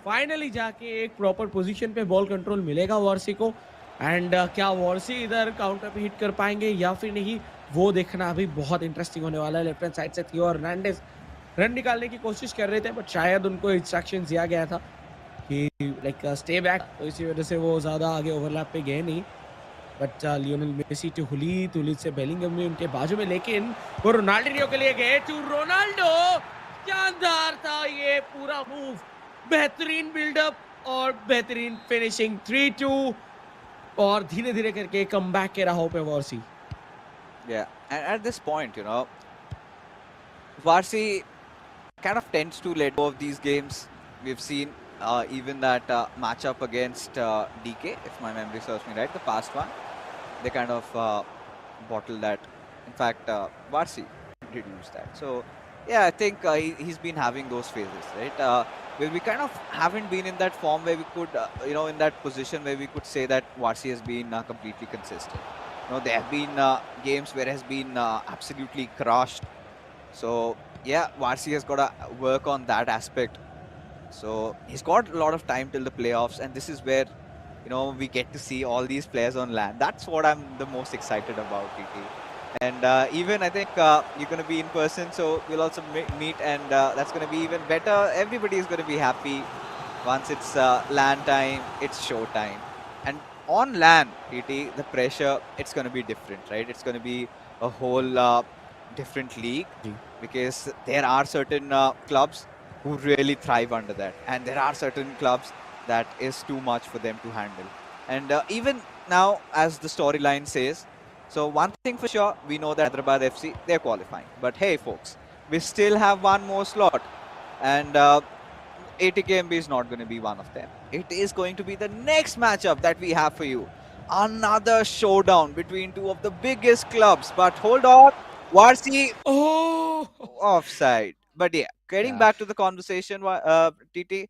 फाइनली जाके एक प्रॉपर पोजीशन पे बॉल कंट्रोल मिलेगा वॉर्सी को। एंड क्या वॉर्सी इधर काउंटर पे हिट कर पाएंगे या फिर नहीं, वो देखना अभी बहुत इंटरेस्टिंग होने वाला है। लेफ्ट हैंड साइड से थियो हर्नांडेज रन निकालने की कोशिश कर रहे थे बट शायद उनको इंस्ट्रक्शन दिया गया था कि लाइक स्टे बैक, तो इसी वजह से वो ज़्यादा आगे ओवरलैप पे गए नहीं। बट लियोनेल मेसी टू हुली से बेलिंगम में उनके बाजू में, लेकिन वो रोनाल्डिनियो के लिए गए टू रोनाल्डो। शानदार था ये पूरा मूव, बेहतरीन बिल्डअप और बेहतरीन फिनिशिंग। 3-2 और धीरे धीरे करके कम बैक के राहों पे Warsi. Yeah, and at this point, you know, Varsi kind of tends to let go of these games. We've seen even that matchup against DK, if my memory serves me right, the past one. They kind of bottled that. In fact, Varsi did use that. So, yeah, I think he's been having those phases, right? Where we kind of haven't been in that form where we could, in that position where we could say that Varsi has been completely consistent. There have been games where it has been absolutely crushed. So, yeah, Varsi has got to work on that aspect. So, he's got a lot of time till the playoffs, and this is where we get to see all these players on land. That's what I'm the most excited about, TT. And even I think you're going to be in person, so we'll also meet, and that's going to be even better. Everybody is going to be happy once it's land time, it's show time. And on land, TT, the pressure, it's going to be different, right? It's going to be a whole different league because there are certain clubs who really thrive under that, and there are certain clubs that is too much for them to handle. And even now, as the storyline says, so one thing for sure, we know that Hyderabad FC, they're qualifying. But hey, folks, we still have one more slot. And ATKMB is not going to be one of them. It is going to be the next matchup that we have for you. Another showdown between two of the biggest clubs. But hold on, Varsi offside. But yeah, getting back to the conversation, TT.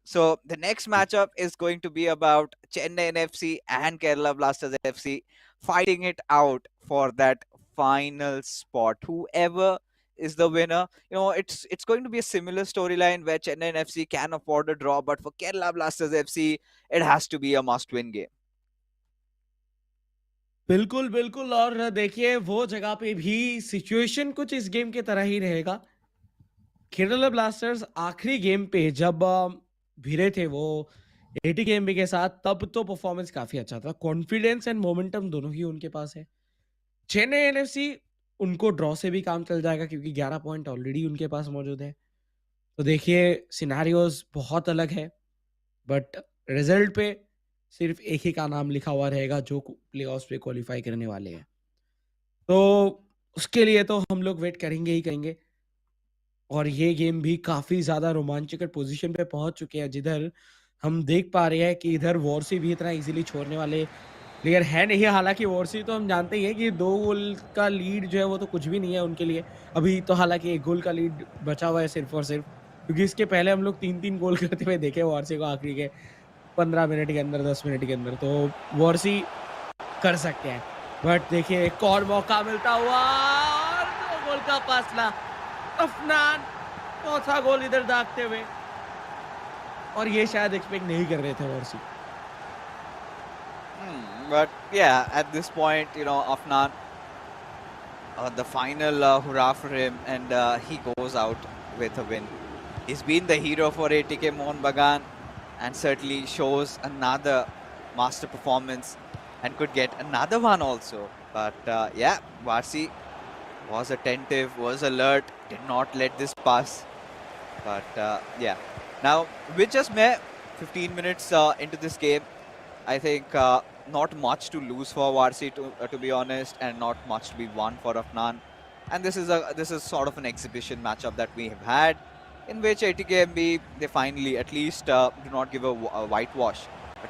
So the next matchup is going to be about Chennai FC and Kerala Blasters FC fighting it out for that final spot. Whoever is the winner, it's going to be a similar storyline where Chennai FC can afford a draw, but for Kerala Blasters FC, it has to be a must-win game. बिल्कुल बिल्कुल, और देखिए वो जगह पे भी situation कुछ इस गेम के तरह ही रहेगा। केरला ब्लास्टर्स आखिरी गेम पे जब भिड़े थे वो एटीकेएमबी के साथ, तब तो परफॉर्मेंस काफी अच्छा था। कॉन्फिडेंस एंड मोमेंटम दोनों ही उनके पास है। चेन्नई एनएफसी, उनको ड्रॉ से भी काम चल जाएगा क्योंकि 11 पॉइंट ऑलरेडी उनके पास मौजूद है। तो देखिए सिनेरियोस बहुत अलग है, बट रिजल्ट पे सिर्फ एक ही का नाम लिखा हुआ रहेगा जो प्लेऑफ्स पे क्वालिफाई करने वाले हैं। तो उसके लिए तो हम लोग वेट करेंगे ही करेंगे। और ये गेम भी काफ़ी ज़्यादा रोमांचकर पोजीशन पे पहुंच चुके हैं, जिधर हम देख पा रहे हैं कि इधर वॉर्सी भी इतना इजीली छोड़ने वाले प्लेयर है नहीं। हालांकि वॉर्सी तो हम जानते ही हैं कि 2 गोल का लीड जो है वो तो कुछ भी नहीं है उनके लिए अभी। तो हालांकि 1 गोल का लीड बचा हुआ है सिर्फ और सिर्फ, क्योंकि इसके पहले हम लोग 3-3 गोल करते हुए देखे वॉर्सी को आखिरी के 15 मिनट के अंदर, 10 मिनट के अंदर। तो वॉर्सी कर सकते हैं, बट देखिए एक और मौका मिलता हुआ और 2 गोल का फासला। अफनान चौथा गोल इधर दागते हुए। और ये शायद एक्सपेक्ट नहीं कर रहे थे वर्सी। But yeah, at this point, Afnan, the final hurrah for him, and he goes out with a win. He's been the hero for ATK Mohun Bagan, and certainly shows another master performance, and could get another one also. But yeah, Varsi was attentive, was alert, did not let this pass. But yeah, now with just 15 minutes into this game, I think not much to lose for Varsi, to be honest, and not much to be won for Afnan. And this is sort of an exhibition matchup that we have had, in which ATKMB, they finally at least do not give a whitewash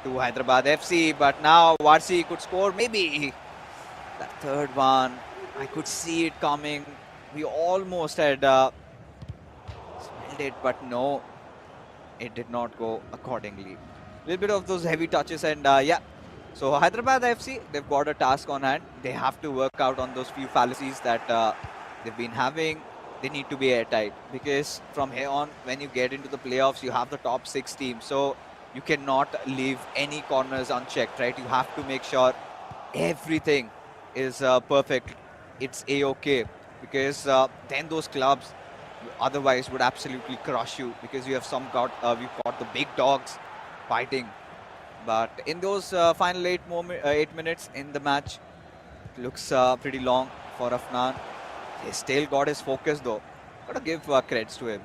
to Hyderabad FC. But now Varsi could score maybe that third one. I could see it coming. We almost had smelled it, but no, it did not go accordingly. A little bit of those heavy touches, and yeah. So Hyderabad FC, they've got a task on hand. They have to work out on those few fallacies that they've been having. They need to be airtight, because from here on, when you get into the playoffs, you have the top 6 teams. So you cannot leave any corners unchecked, right? You have to make sure everything is perfect. It's A-OK, because then those clubs otherwise would absolutely crush you, because you have we've got the big dogs fighting. But in those final 8 minutes in the match, it looks pretty long for Afnan. He still got his focus though. Gotta give credits to him,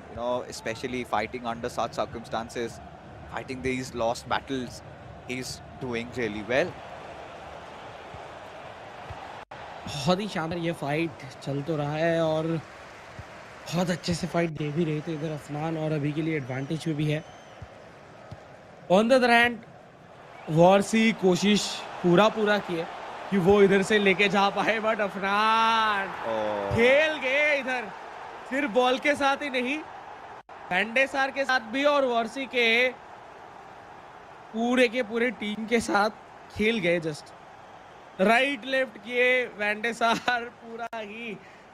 especially fighting under such circumstances, fighting these lost battles. He's doing really well. बहुत ही शानदार ये fight चल तो रहा है, और बहुत अच्छे से फाइट दे भी रहे थे इधर अफनान, और अभी के लिए एडवांटेज में भी है। On the other hand Warsi कोशिश पूरा किए कि वो इधर से लेके जा पाए, बट अफनान खेल गए इधर, सिर्फ बॉल के साथ ही नहीं, वैंडेसार के साथ भी और वारसी के पूरे टीम के साथ खेल गए। जस्ट राइट लेफ्ट किए, वैंडेसार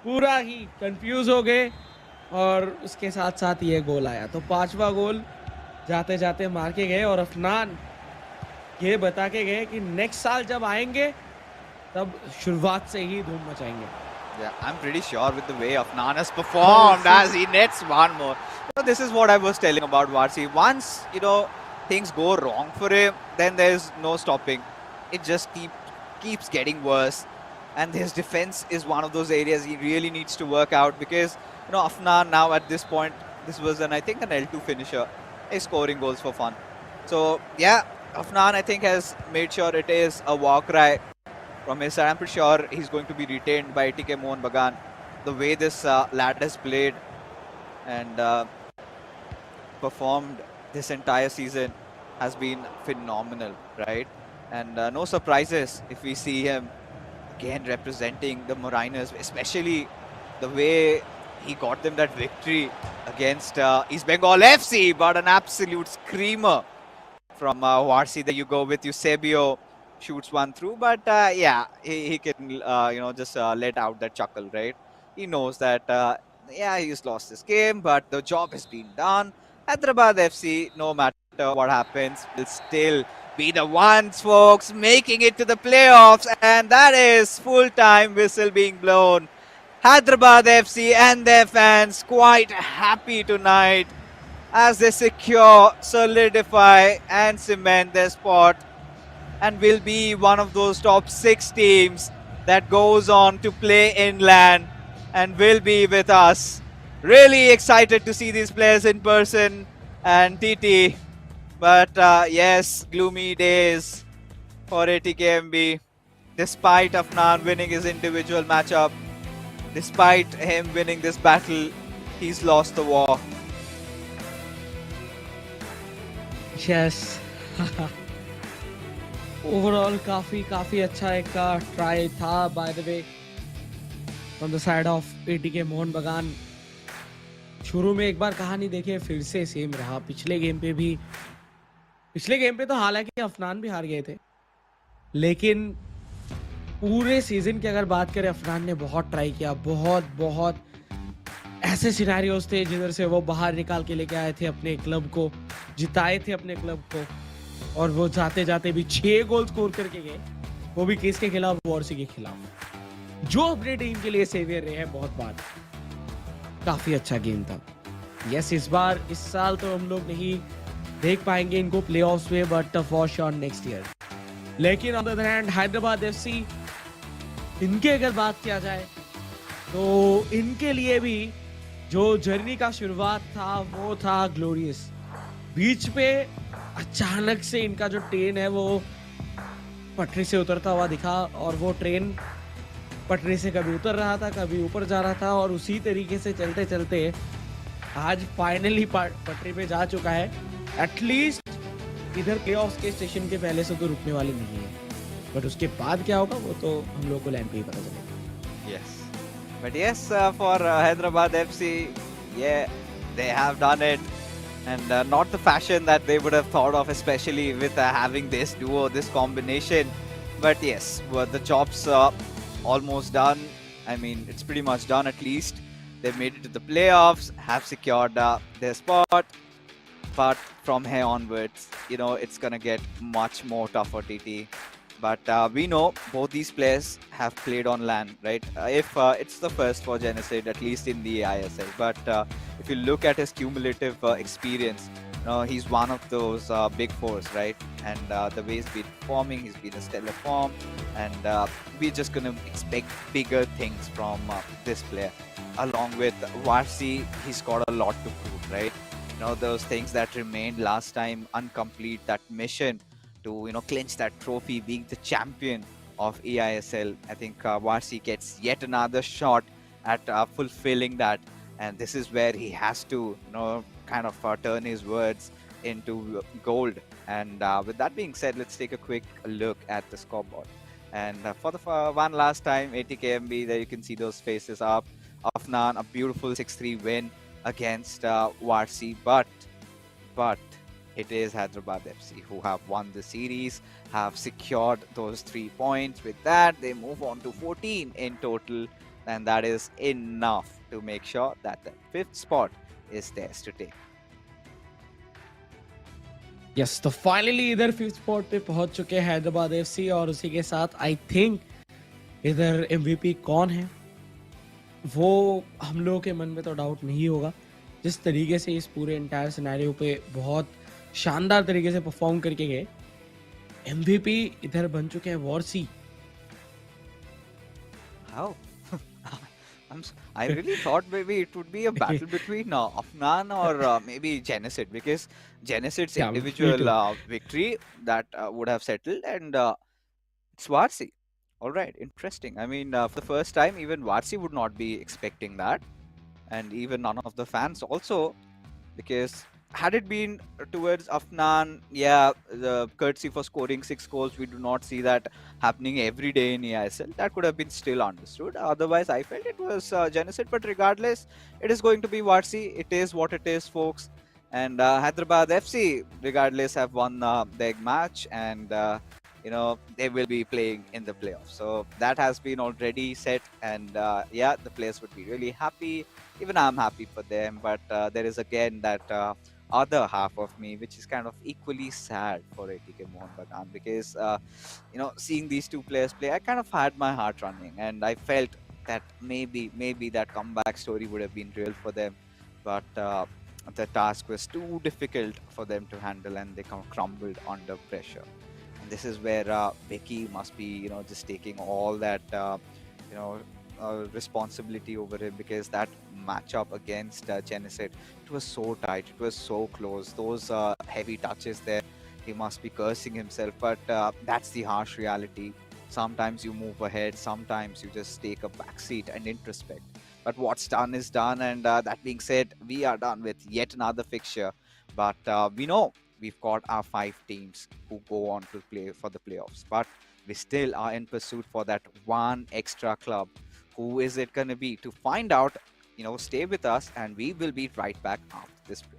पूरा ही कंफ्यूज हो गए, और उसके साथ साथ ये गोल आया। तो 5वां गोल जाते जाते मार के गए, और अफनान ये बता के गए कि नेक्स्ट साल जब आएंगे तब शुरुआत से ही धूम मचाएंगे। Yeah, I'm pretty sure with the way Afnan has performed as he nets one more. This is what I was telling about Varsi. Once, things go wrong for him, then there's no stopping. It just keeps getting worse. And his defense is one of those areas he really needs to work out, because, Afnan now at this point, this was I think an L2 finisher. He's scoring goals for fun. So, yeah, Afnan, I think, has made sure it is a war cry from his side. I'm pretty sure he's going to be retained by ATK Mohun Bagan. The way this lad has played and performed this entire season has been phenomenal, right? And no surprises if we see him again representing the Mariners, especially the way he got them that victory against East Bengal FC, but an absolute screamer from Varsi. There you go with Eusebio, shoots one through, but yeah, he can just let out that chuckle, right? He knows that yeah, he's lost this game, but the job has been done. Hyderabad FC, no matter what happens, will still be the ones, folks, making it to the playoffs, and that is full-time whistle being blown. Hyderabad FC and their fans quite happy tonight as they secure, solidify and cement their spot, and will be one of those top 6 teams that goes on to play inland and will be with us. Really excited to see these players in person and TT. But yes, gloomy days for ATKMB. Despite Afnan winning his individual matchup, despite him winning this battle, he's lost the war. Yes. Overall, काफी अच्छा एक try था, by the way, from the side of ATK Mohan बगान. शुरू में एक बार कहानी देखिए फिर से सेम रहा. पिछले गेम पे तो हालांकि अफनान भी हार गए थे, लेकिन पूरे सीजन की अगर बात करें, अफनान ने बहुत ट्राई किया, बहुत ऐसे सिनेरियोस थे जिधर से वो बाहर निकाल के लेके आए थे अपने क्लब को, जिताए थे अपने क्लब को, और वो जाते जाते भी 6 गोल स्कोर करके गए, वो भी किसके खिलाफ? वॉर्सी के खिलाफ, जो अपने टीम के लिए सेवियर रहे हैं बहुत बार। काफी अच्छा गेम था। यस, इस साल तो हम लोग नहीं देख पाएंगे इनको प्लेऑफ्स में, but for sure next year. लेकिन on the other hand Hyderabad FC, इनके अगर बात किया जाए तो इनके लिए भी जो जर्नी का शुरुआत था वो था ग्लोरियस। बीच पे अचानक से इनका जो ट्रेन है वो पटरी से उतरता हुआ दिखा, और वो ट्रेन पटरी से कभी उतर रहा था, कभी ऊपर जा रहा था, और उसी तरीके से चलते चलते आज फाइनली पटरी पे जा चुका है। एटलीस्ट इधर प्लेऑफ्स के स्टेशन के पहले से तो रुकने वाले नहीं है, बट उसके बाद क्या होगा वो तो हम लोग को लैंड पे ही पता चलेगा। Yes. But yes, for Hyderabad FC, yeah, they have done it. And not the fashion that they would have thought of, especially with having this duo, this combination. But yes, well, the job's almost done. I mean, it's pretty much done at least. They've made it to the playoffs, have secured their spot. But from here onwards, you know, it's going to get much more tougher, TT. But we know both these players have played on LAN, right? If it's the first for Genesis, at least in the eISL. But if you look at his cumulative experience, he's one of those big fours, right? And the way he's been performing, he's been a stellar form. And we're just going to expect bigger things from this player. Along with Varsi, he's got a lot to prove, right? Those things that remained last time incomplete, that mission to clinch that trophy, being the champion of eISL. I think Varsi gets yet another shot at fulfilling that, and this is where he has to kind of turn his words into gold. And with that being said, let's take a quick look at the scoreboard. And for the one last time, ATKMB, there you can see those faces up. Afnan, a beautiful 6-3 win against Varsi, but it is Hyderabad FC who have won the series, have secured those 3 points. With that, they move on to 14 in total, and that is enough to make sure that the 5th spot is theirs to take. Yes, तो finally इधर 5th spot पे पहुंच चुके हैं Hyderabad FC, और उसी के साथ आई थिंक इधर एमवीपी कौन है वो हम लोगों के मन में तो डाउट नहीं होगा। जिस तरीके से इस पूरे एंटायर सिनेरियो पे बहुत शानदार तरीके से परफॉर्म करके गए, एमवीपी इधर बन चुके हैं वॉर्सी। How? I really thought maybe it would be a battle between Afnan or maybe Genesis, because Genesis' Yeah, individual victory that would have settled, and it's Varsi. All right, interesting. I mean, for the first time, even Varsi would not be expecting that, and even none of the fans also, because had it been towards Afnan, yeah, the courtesy for scoring 6 goals, we do not see that happening every day in eISL. That could have been still understood. Otherwise, I felt it was Genesis, but regardless, it is going to be Varsi. It is what it is, folks. And Hyderabad FC, regardless, have won their match, and they will be playing in the playoffs. So that has been already set, and yeah, the players would be really happy. Even I'm happy for them, but there is again that other half of me which is kind of equally sad for ATK Mohun Bagan, because seeing these two players play, I kind of had my heart running, and I felt that maybe that comeback story would have been real for them, but the task was too difficult for them to handle, and they crumbled under pressure. And this is where Vicky must be just taking all that responsibility over him, because that matchup against Genesis, it was so tight, it was so close. Those heavy touches there, he must be cursing himself, but that's the harsh reality. Sometimes you move ahead, sometimes you just take a backseat and introspect. But what's done is done, and that being said, we are done with yet another fixture. But we know we've got our 5 teams who go on to play for the playoffs, but we still are in pursuit for that one extra club. Who is it going to be? To find out, stay with us, and we will be right back after this break.